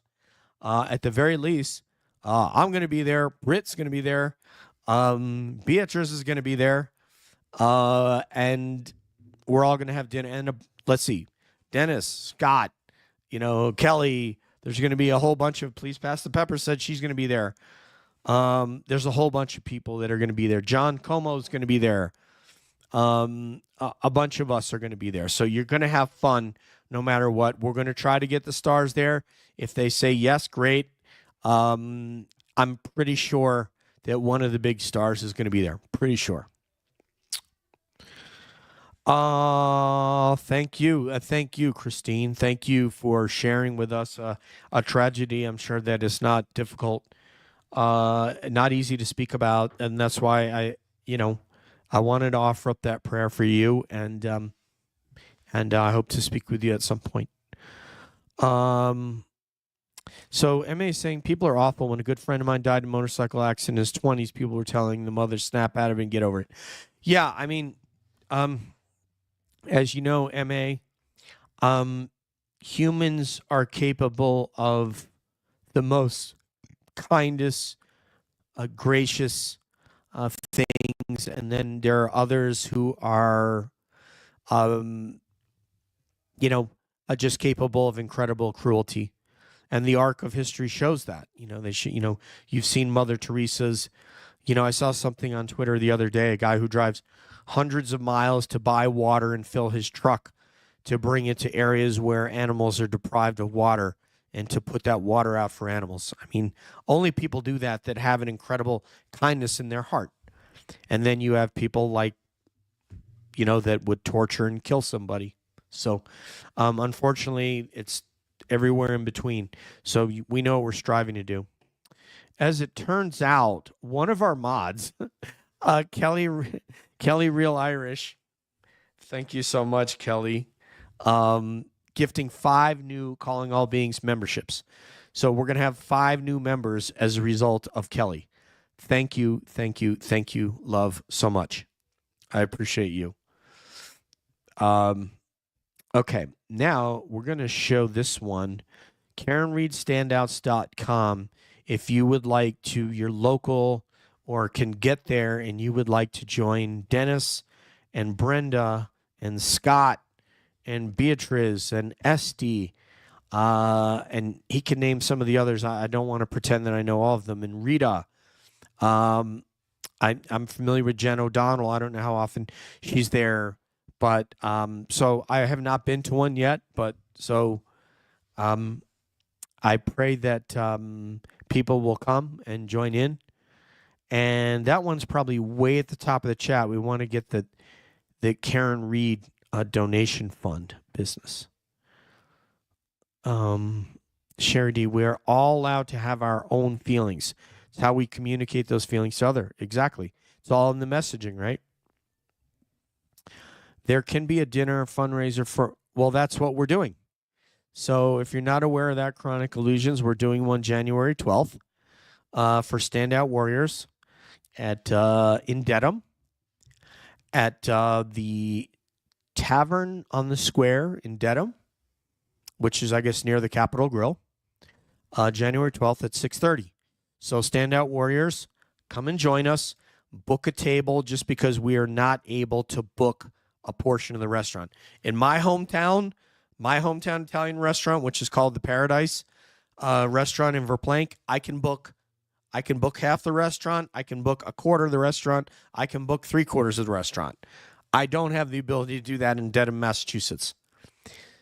At the very least, I'm going to be there. Britt's going to be there. Beatrice is going to be there. And we're all going to have dinner. And let's see, Dennis, Scott, Kelly. There's going to be a whole bunch of, Please Pass the Pepper said she's going to be there. There's a whole bunch of people that are going to be there. John Como is going to be there. A bunch of us are going to be there. So you're going to have fun no matter what. We're going to try to get the stars there. If they say yes, great. I'm pretty sure that one of the big stars is going to be there. Pretty sure. Thank you, Christine. Thank you for sharing with us a tragedy. I'm sure that is not difficult, not easy to speak about, and that's why I wanted to offer up that prayer for you, and I hope to speak with you at some point. So MA is saying people are awful. When a good friend of mine died in a motorcycle accident in his 20s, people were telling the mother, snap out of it and get over it. Yeah, I mean, as you know, MA, humans are capable of the most kindest, gracious things, and then there are others who are, just capable of incredible cruelty. And the arc of history shows that. You've seen Mother Teresa's. I saw something on Twitter the other day, a guy who drives hundreds of miles to buy water and fill his truck to bring it to areas where animals are deprived of water and to put that water out for animals. I mean, only people do that have an incredible kindness in their heart. And then you have people like, that would torture and kill somebody. So, unfortunately, it's everywhere in between. So we know what we're striving to do. As it turns out, one of our mods, Kelly Real Irish, thank you so much, Kelly, gifting 5 new Calling All Beings memberships. So we're going to have 5 new members as a result of Kelly. Thank you, love, so much. I appreciate you. Okay, now we're going to show this one. KarenReedStandouts.com if you would like to, your local or can get there and you would like to join Dennis and Brenda and Scott and Beatriz and Esty, and he can name some of the others. I don't want to pretend that I know all of them. And Rita, I'm familiar with Jen O'Donnell. I don't know how often she's there, but so I have not been to one yet. But so I pray that people will come and join in. And that one's probably way at the top of the chat. We want to get the Karen Reed donation fund business. Sherry D, we're all allowed to have our own feelings. It's how we communicate those feelings to others. Exactly. It's all in the messaging, right? There can be a dinner fundraiser for, well, that's what we're doing. So if you're not aware of that, Chronic Illusions, we're doing one January 12th for Standout Warriors at in Dedham at the Tavern on the Square in Dedham, which is, I guess, near the Capitol Grill, January 12th at 6:30. So Standout Warriors, come and join us. Book a table just because we are not able to book a portion of the restaurant. In my hometown Italian restaurant, which is called the Paradise Restaurant in Verplank, I can book half the restaurant. I can book a quarter of the restaurant. I can book 3/4 of the restaurant. I don't have the ability to do that in Dedham, Massachusetts.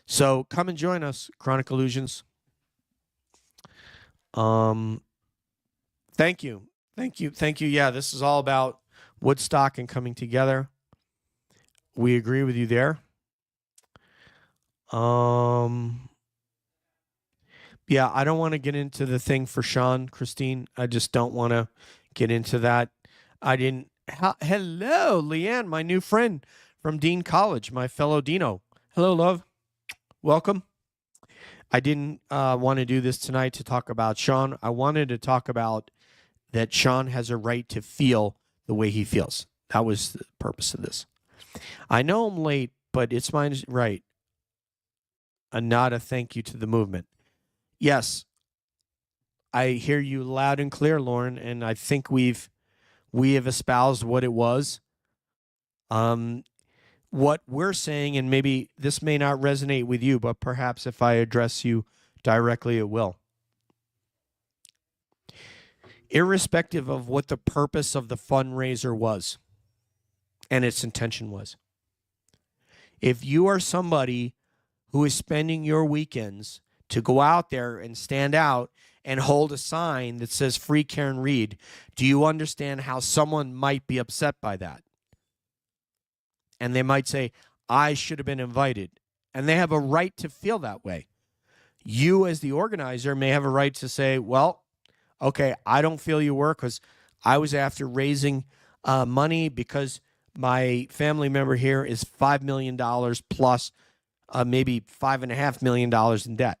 So come and join us, Chronic Illusions. Thank you. Yeah, this is all about Woodstock and coming together. We agree with you there. Yeah, I don't want to get into the thing for Sean, Christine. I just don't want to get into that. Hello, Leanne, my new friend from Dean College, my fellow Dino. Hello, love. Welcome. I didn't want to do this tonight to talk about Sean. I wanted to talk about that Sean has a right to feel the way he feels. That was the purpose of this. I know I'm late, but it's my right. A nod of thank you to the movement. Yes, I hear you loud and clear, Lauren, and I think we have espoused what it was. What we're saying, and maybe this may not resonate with you, but perhaps if I address you directly, it will. Irrespective of what the purpose of the fundraiser was and its intention was, if you are somebody who is spending your weekends to go out there and stand out and hold a sign that says Free Karen Reed, do you understand how someone might be upset by that? And they might say, I should have been invited. And they have a right to feel that way. You, as the organizer, may have a right to say, well, okay, I don't feel you were because I was after raising money because my family member here is $5 million plus maybe $5.5 million in debt.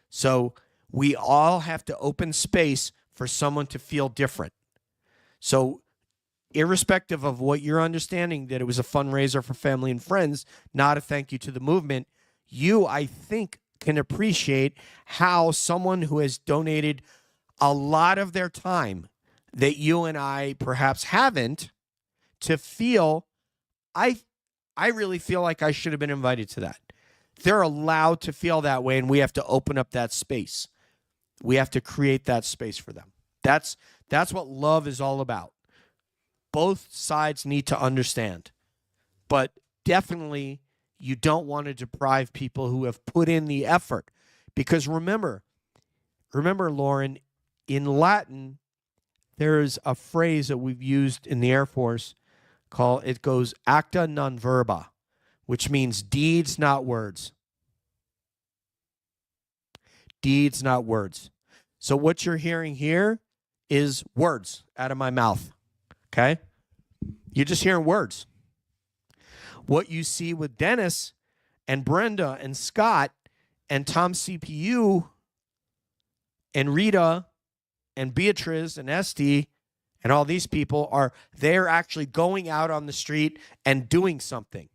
So we all have to open space for someone to feel different. So irrespective of what you're understanding, that it was a fundraiser for family and friends, not a thank you to the movement, you, I think, can appreciate how someone who has donated a lot of their time that you and I perhaps haven't, to feel, I really feel like I should have been invited to that. They're allowed to feel that way, and we have to open up that space. We have to create that space for them. That's what love is all about. Both sides need to understand. But definitely, you don't want to deprive people who have put in the effort. Because remember, Lauren, in Latin, there is a phrase that we've used in the Air Force it goes acta non verba, which means deeds, not words. Deeds, not words. So what you're hearing here is words out of my mouth, okay? You're just hearing words. What you see with Dennis and Brenda and Scott and Tom CPU and Rita and Beatriz and Esty and all these people they're actually going out on the street and doing something.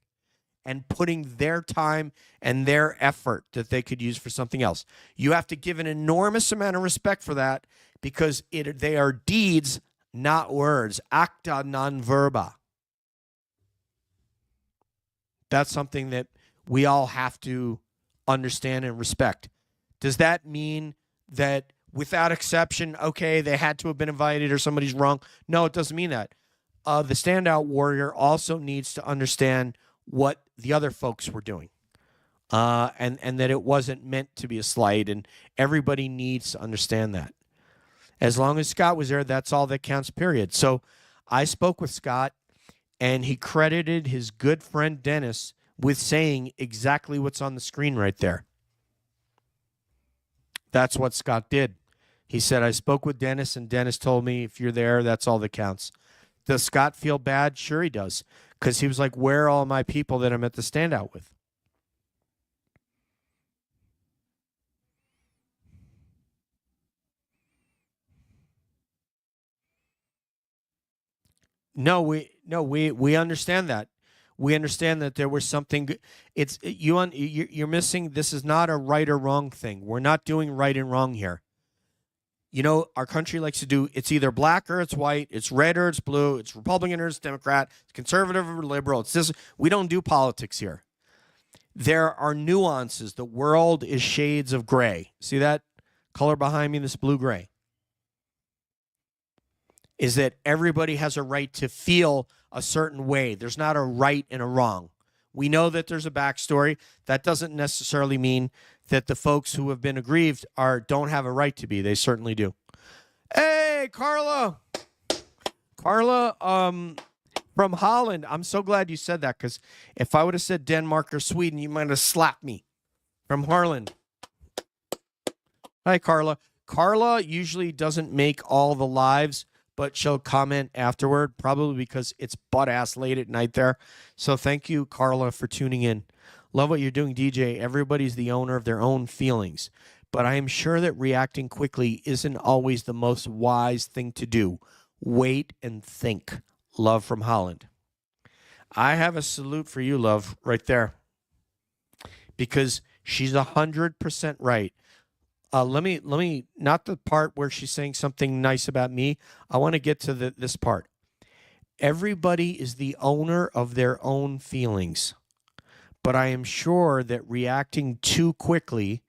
and putting their time and their effort that they could use for something else. You have to give an enormous amount of respect for that because they are deeds, not words. Acta non verba. That's something that we all have to understand and respect. Does that mean that without exception, okay, they had to have been invited or somebody's wrong? No, it doesn't mean that. The standout warrior also needs to understand what the other folks were doing, and that it wasn't meant to be a slight, and everybody needs to understand that. As long as Scott was there, that's all that counts, period. So I spoke with Scott, and he credited his good friend Dennis with saying exactly what's on the screen right there. That's what Scott did. He said, I spoke with Dennis, and Dennis told me, if you're there, that's all that counts. Does Scott feel bad? Sure he does. Because he was like, where are all my people that I'm at the standout with? No, we understand that. We understand that there was something. You're missing. This is not a right or wrong thing. We're not doing right and wrong here. You know, our country likes to do, it's either black or it's white, it's red or it's blue, it's Republican or it's Democrat, it's conservative or liberal. It's this. We don't do politics here. There are nuances. The world is shades of gray. See that color behind me, this blue-gray? Is that everybody has a right to feel a certain way. There's not a right and a wrong. We know that there's a backstory. That doesn't necessarily mean that the folks who have been aggrieved don't have a right to be. They certainly do. Hey, Carla. Carla from Holland. I'm so glad you said that, because if I would have said Denmark or Sweden, you might have slapped me. From Holland. Hi, Carla. Carla usually doesn't make all the lives, but she'll comment afterward, probably because it's butt-ass late at night there. So thank you, Carla, for tuning in. Love what you're doing, DJ. Everybody's the owner of their own feelings. But I am sure that reacting quickly isn't always the most wise thing to do. Wait and think. Love from Holland. I have a salute for you, love, right there. Because she's 100% right. Let me, not the part where she's saying something nice about me. I want to get to this part. Everybody is the owner of their own feelings. But I am sure that reacting too quickly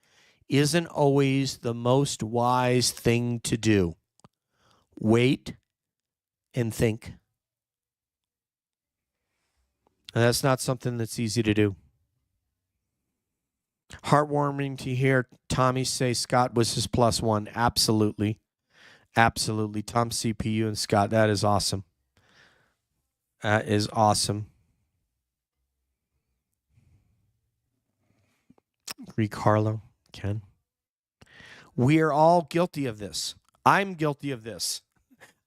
isn't always the most wise thing to do. Wait and think. And that's not something that's easy to do. Heartwarming to hear Tommy say Scott was his +1. Absolutely. Absolutely. Tom CPU and Scott, that is awesome. That is awesome. Ricardo, Ken. We are all guilty of this. I'm guilty of this.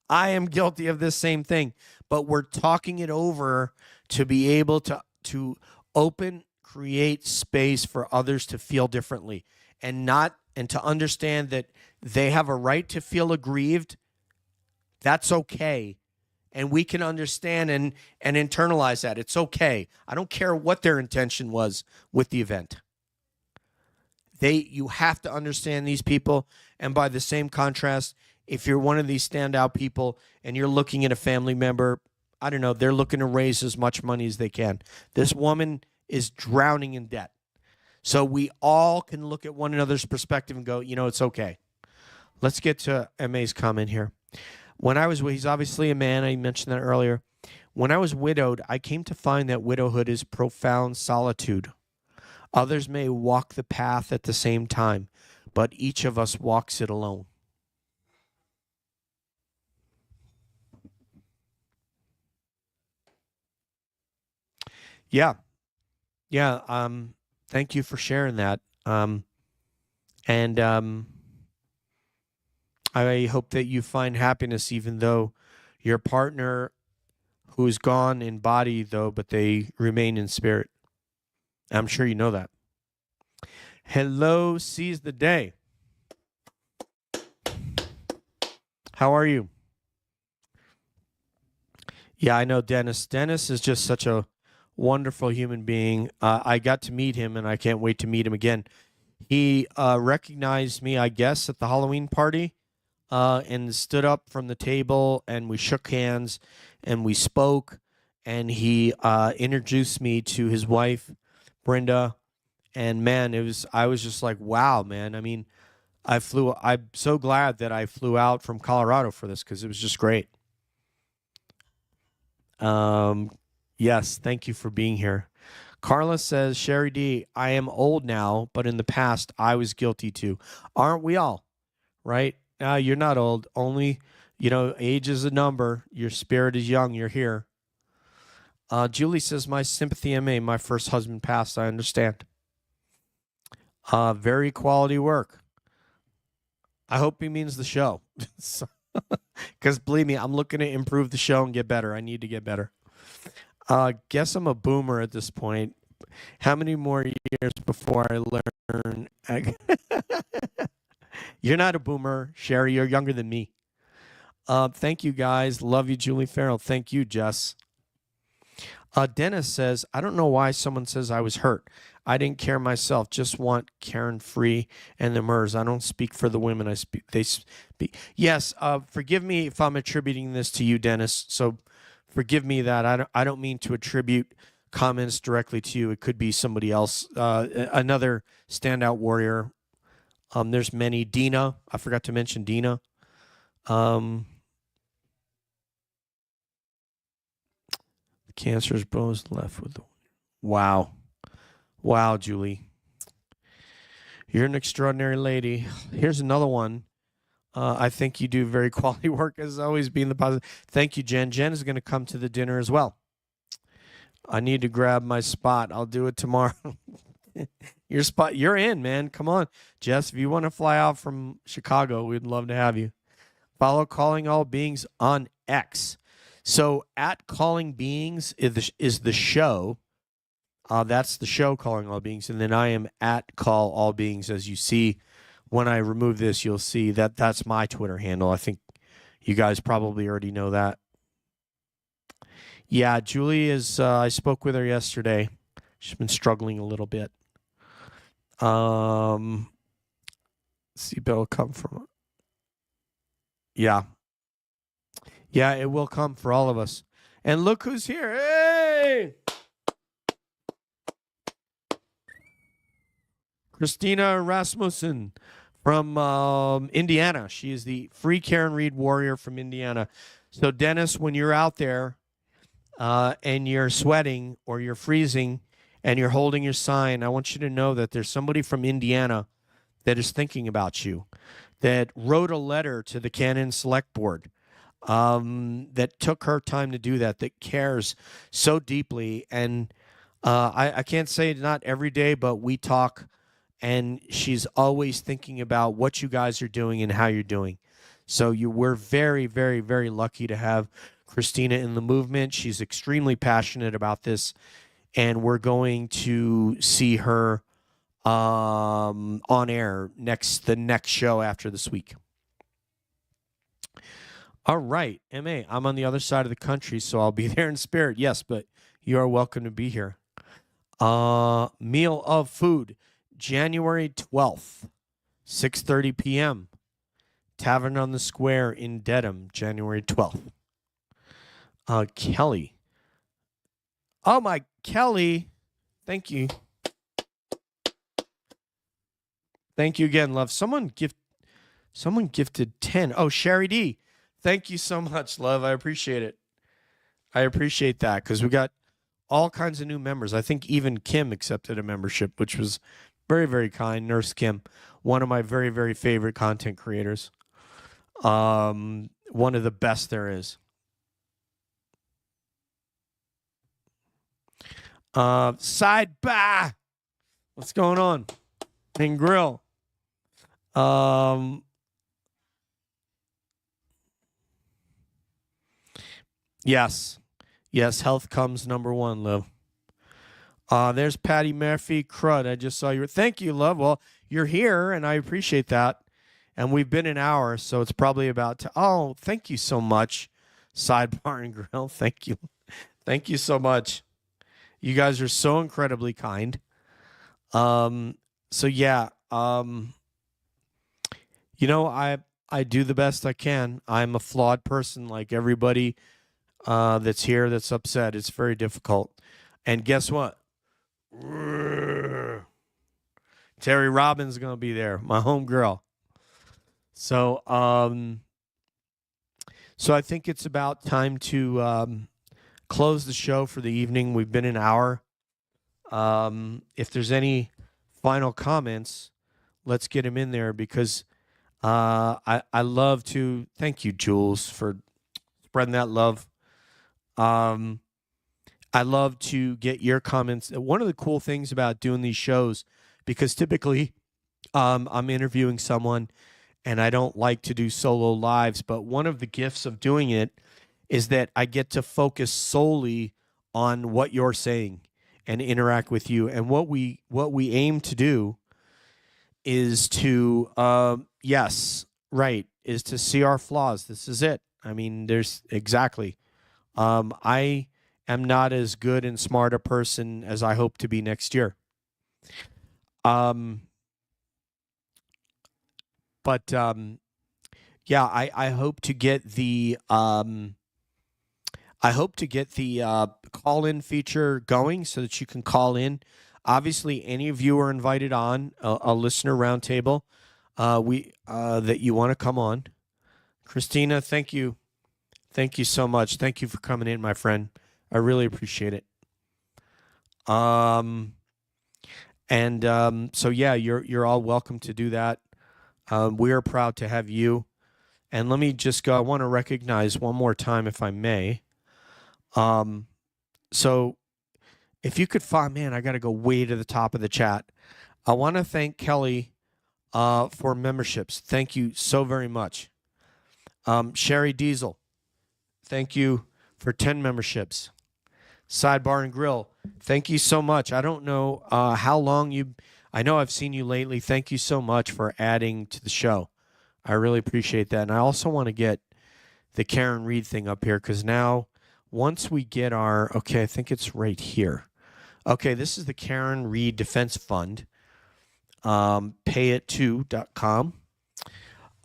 I am guilty of this same thing. But we're talking it over to be able to open, create space for others to feel differently, and to understand that they have a right to feel aggrieved. That's okay. And we can understand and internalize that. It's okay. I don't care what their intention was with the event. You have to understand these people. And by the same contrast, if you're one of these standout people and you're looking at a family member, I don't know, they're looking to raise as much money as they can. This woman is drowning in debt. So we all can look at one another's perspective and go, it's okay. Let's get to MA's comment here. He's obviously a man. I mentioned that earlier. When I was widowed, I came to find that widowhood is profound solitude. Others may walk the path at the same time, but each of us walks it alone. Yeah. Thank you for sharing that. I hope that you find happiness, even though your partner, who's gone in body, though, but they remain in spirit. I'm sure you know that. Hello, seize the day. How are you? Yeah, I know Dennis. Dennis is just such a wonderful human being. I got to meet him, and I can't wait to meet him again. He recognized me, I guess, at the Halloween party, and stood up from the table, and we shook hands, and we spoke, and he introduced me to his wife, Brenda, and man, I was just like, wow, man. I mean, I'm so glad that I flew out from Colorado for this because it was just great. Yes, thank you for being here. Carla says, Sherry D, I am old now, but in the past, I was guilty too. Aren't we all? Right? You're not old. Only, age is a number. Your spirit is young. You're here. Julie says, my sympathy, MA. My first husband passed. I understand. Very quality work. I hope he means the show. Because believe me, I'm looking to improve the show and get better. I need to get better. Guess I'm a boomer at this point. How many more years before I learn? You're not a boomer, Sherry. You're younger than me. Thank you, guys. Love you, Julie Farrell. Thank you, Jess. Dennis says, I don't know why someone says I was hurt. I didn't care myself. Just want Karen Free and the MERS. I don't speak for the women. They speak. Yes. Forgive me if I'm attributing this to you, Dennis. So forgive me that. I don't mean to attribute comments directly to you. It could be somebody else. Another standout warrior. There's many. Dina. I forgot to mention Dina. Cancer's bones left with the... Wow, Julie. You're an extraordinary lady. Here's another one. I think you do very quality work, as always, being the positive. Thank you, Jen. Jen is going to come to the dinner as well. I need to grab my spot. I'll do it tomorrow. Your spot, you're in, man. Come on. Jess, if you want to fly out from Chicago, we'd love to have you. Follow Calling All Beings on X. So at Calling Beings is the show. That's the show, Calling All Beings. And then I am at Call All Beings. As you see, when I remove this, you'll see that that's my Twitter handle. I think you guys probably already know that. Yeah, Julie is, I spoke with her yesterday. She's been struggling a little bit. See, Bill come from... Yeah. Yeah, it will come for all of us. And look who's here. Hey! Christina Rasmussen from Indiana. She is the Free Karen Reed warrior from Indiana. So, Dennis, when you're out there and you're sweating or you're freezing and you're holding your sign, I want you to know that there's somebody from Indiana that is thinking about you, that wrote a letter to the Canton Select Board, that took her time to do that cares so deeply. And I can't say not every day, but we talk, and she's always thinking about what you guys are doing and how you're doing. So we're very, very, very lucky to have Christina in the movement. She's extremely passionate about this, and we're going to see her on air the next show after this week. All right, MA, I'm on the other side of the country, so I'll be there in spirit. Yes, but you are welcome to be here. Meal of Food, January 12th, 6:30 p.m. Tavern on the Square in Dedham, January 12th. Kelly. Oh, my Kelly. Thank you. Thank you again, love. Someone gifted 10. Oh, Sherry D. Thank you so much, love. I appreciate it. I appreciate that because we got all kinds of new members. I think even Kim accepted a membership, which was very, very kind. Nurse Kim, one of my very, very favorite content creators. One of the best there is. Sidebar. What's going on? And grill. Yes. Health comes number one, love. There's Patty Murphy. Crud. I just saw you. Thank you, love. Well, you're here, and I appreciate that. And we've been an hour, so it's probably about to. Oh, thank you so much, Sidebar and Grill. Thank you. Thank you so much. You guys are so incredibly kind. So yeah, you know, I do the best I can. I'm a flawed person like everybody that's here that's upset. It's very difficult. And guess what? Terry Robbins is going to be there, my home girl. So so I think it's about time to close the show for the evening. We've been an hour. If there's any final comments, let's get them in there because I love to thank you, Jules, for spreading that love. I love to get your comments. One of the cool things about doing these shows, because typically I'm interviewing someone and I don't like to do solo lives, but one of the gifts of doing it is that I get to focus solely on what you're saying and interact with you. And what we aim to do is to is to see our flaws. This is it. I mean, there's exactly. I am not as good and smart a person as I hope to be next year. Yeah, I hope to get the call-in feature going so that you can call in. Obviously, any of you are invited on a listener roundtable. That you want to come on. Christina, thank you. Thank you so much. Thank you for coming in, my friend. I really appreciate it. So yeah, you're all welcome to do that. We are proud to have you. And let me just go. I want to recognize one more time, if I may. So if you could find, man, I got to go way to the top of the chat. I want to thank Kelly for memberships. Thank you so very much. Sherry Diesel, thank you for 10 memberships. Sidebar and Grill, thank you so much. I don't know how long I know I've seen you lately. Thank you so much for adding to the show. I really appreciate that. And I also want to get the Karen Reed thing up here because now once we get I think it's right here. Okay, this is the Karen Reed Defense Fund. Payit2.com.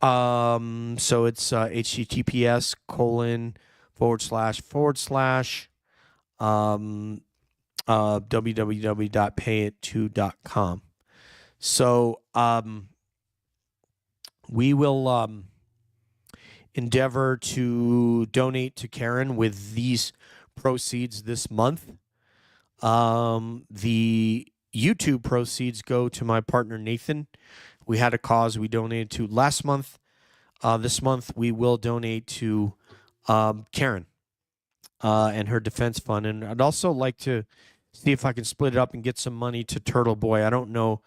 So it's https www.payit2.com. So we will endeavor to donate to Karen with these proceeds this month. The YouTube proceeds go to my partner Nathan. We had a cause we donated to last month. This month we will donate to Karen and her defense fund. And I'd also like to see if I can split it up and get some money to Turtle Boy. I don't know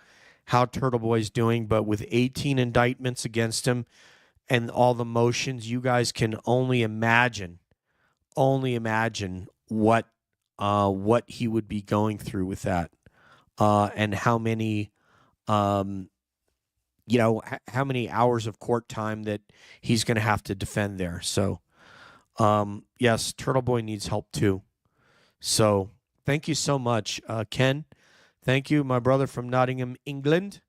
how Turtle Boy's doing, but with 18 indictments against him and all the motions, you guys can only imagine what he would be going through with that, and how many how many hours of court time that he's going to have to defend there. So yes, Turtle Boy needs help too. So thank you so much, Ken. Thank you, my brother from Nottingham, England.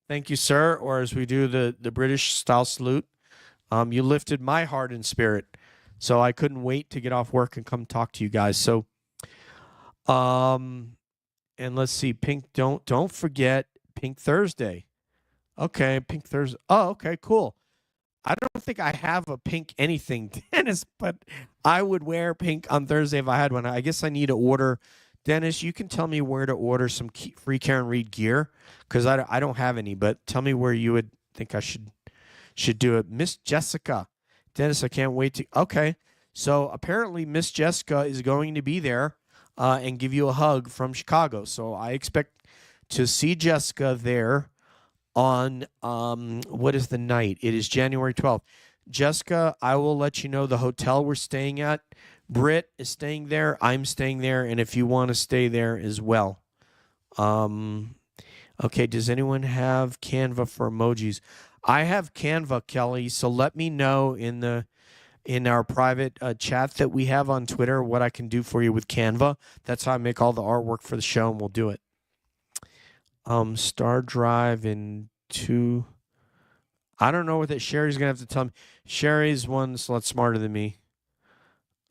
Thank you, sir. Or as we do the British style salute, you lifted my heart and spirit. So I couldn't wait to get off work and come talk to you guys. So, and let's see, don't forget Pink Thursday. Okay, Pink Thursday. Oh, okay, cool. I don't think I have a pink anything, Dennis, but I would wear pink on Thursday if I had one. I guess I need to order. Dennis, you can tell me where to order some free Karen Reed gear because I don't have any, but tell me where you would think I should do it. Miss Jessica. Dennis, I can't wait to. Okay, so apparently Miss Jessica is going to be there and give you a hug from Chicago. So I expect to see Jessica there on what is the night? It is January 12th. Jessica, I will let you know the hotel we're staying at. Britt is staying there. I'm staying there, and if you want to stay there as well. Okay, does anyone have Canva for emojis? I have Canva, Kelly, so let me know in the in our private chat that we have on Twitter what I can do for you with Canva. That's how I make all the artwork for the show, and we'll do it. Star Drive in 2. I don't know what that Sherry's going to have to tell me. Sherry's one's a lot smarter than me.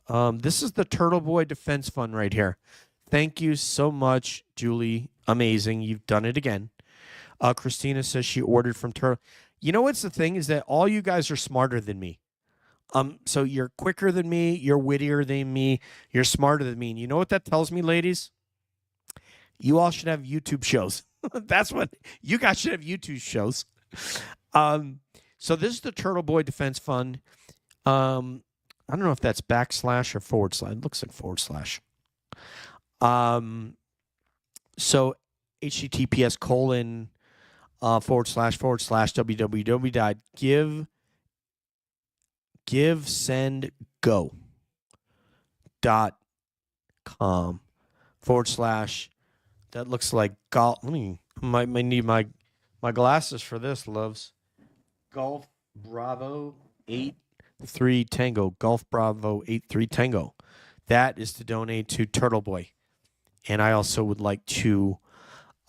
This is the Turtle Boy Defense Fund right here. Thank you so much, Julie. Amazing. You've done it again. Christina says she ordered from Turtle. You know what's the thing is that all you guys are smarter than me. So you're quicker than me. You're wittier than me. You're smarter than me. And you know what that tells me, ladies? You all should have YouTube shows. That's what you guys should have YouTube shows. So this is the Turtle Boy Defense Fund. I don't know if that's backslash or forward slash. It looks like forward slash. So https colon / www.givesendgo.com / that looks like golf. Might need my glasses for this, loves. Golf Bravo 83 Tango. Golf Bravo 83 Tango. That is to donate to Turtle Boy. And I also would like to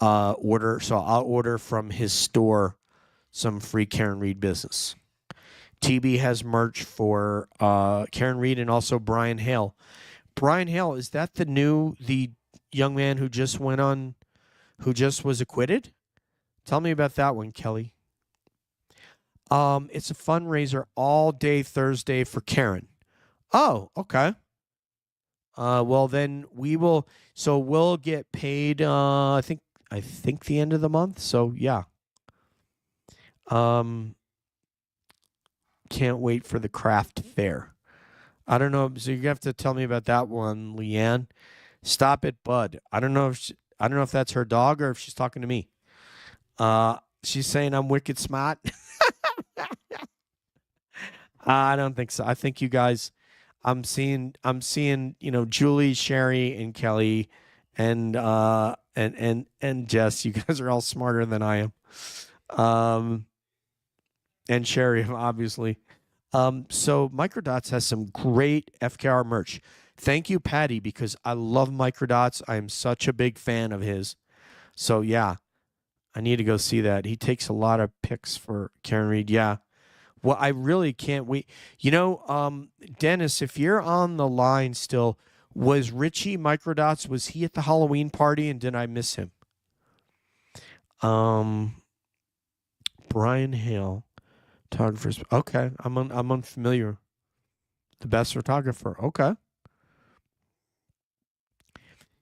order. So I'll order from his store some free Karen Reed business. TB has merch for Karen Reed and also Brian Hale. Brian Hale, is that the young man who just was acquitted? Tell me about that one, Kelly. It's a fundraiser all day Thursday for Karen. Oh, okay. Well then we'll get paid I think the end of the month. So yeah. Can't wait for the craft fair. I don't know. So you have to tell me about that one, Leanne. Stop it, Bud. I don't know if that's her dog or if she's talking to me. She's saying I'm wicked smart. I don't think so. I think you guys, I'm seeing, Julie, Sherry, and Kelly, and Jess. You guys are all smarter than I am. And Sherry, obviously. So Microdots has some great FKR merch. Thank you, Patty, because I love Microdots. I am such a big fan of his. So yeah, I need to go see that. He takes a lot of pics for Karen Reed. Yeah. Well, I really can't wait. Dennis, if you're on the line still, was Richie Microdots, was he at the Halloween party and did I miss him? Brian Hale, photographers. Okay, I'm unfamiliar. The best photographer. Okay.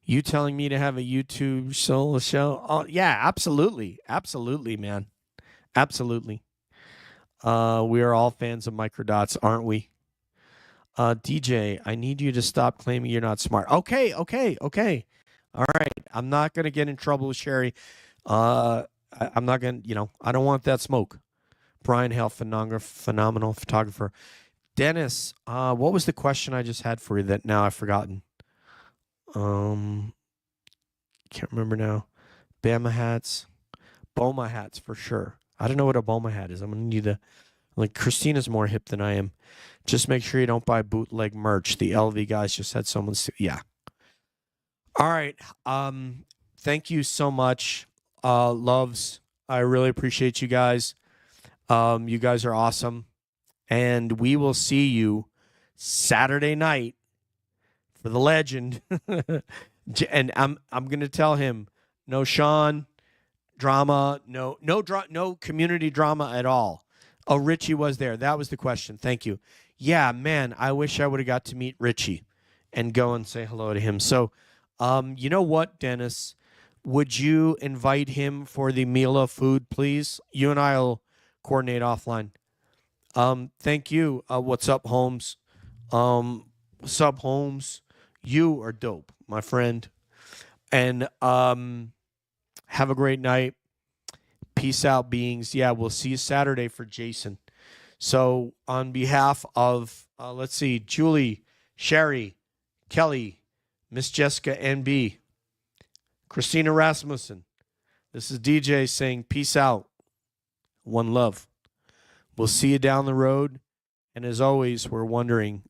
You telling me to have a YouTube solo show? Oh, yeah, absolutely. Absolutely, man. Absolutely. We are all fans of Microdots, aren't we? DJ, I need you to stop claiming you're not smart. Okay. All right. I'm not going to get in trouble with Sherry. I'm not going to, I don't want that smoke. Brian Hale, phenomenal photographer. Dennis, what was the question I just had for you that now I've forgotten? Can't remember now. Bama hats. Boma hats for sure. I don't know what a Boma hat is. I'm going to need Christina's more hip than I am. Just make sure you don't buy bootleg merch. The LV guys just had someone. Yeah. All right. Thank you so much. Loves. I really appreciate you guys. You guys are awesome. And we will see you Saturday night for the legend. And I'm going to tell him no Sean drama, no community drama at all. Oh, Richie was there. That was the question. Thank you. Yeah, man, I wish I would have got to meet Richie and go and say hello to him. So, you know what, Dennis? Would you invite him for the meal of food, please? You and I will coordinate offline. Thank you. What's up, Holmes? What's up, Holmes? You are dope, my friend. And have a great night. Peace out, beings. Yeah, we'll see you Saturday for Jason. So on behalf of, let's see, Julie, Sherry, Kelly, Miss Jessica NB, Christina Rasmussen, this is DJ saying peace out. One love. We'll see you down the road. And And as always, we're wondering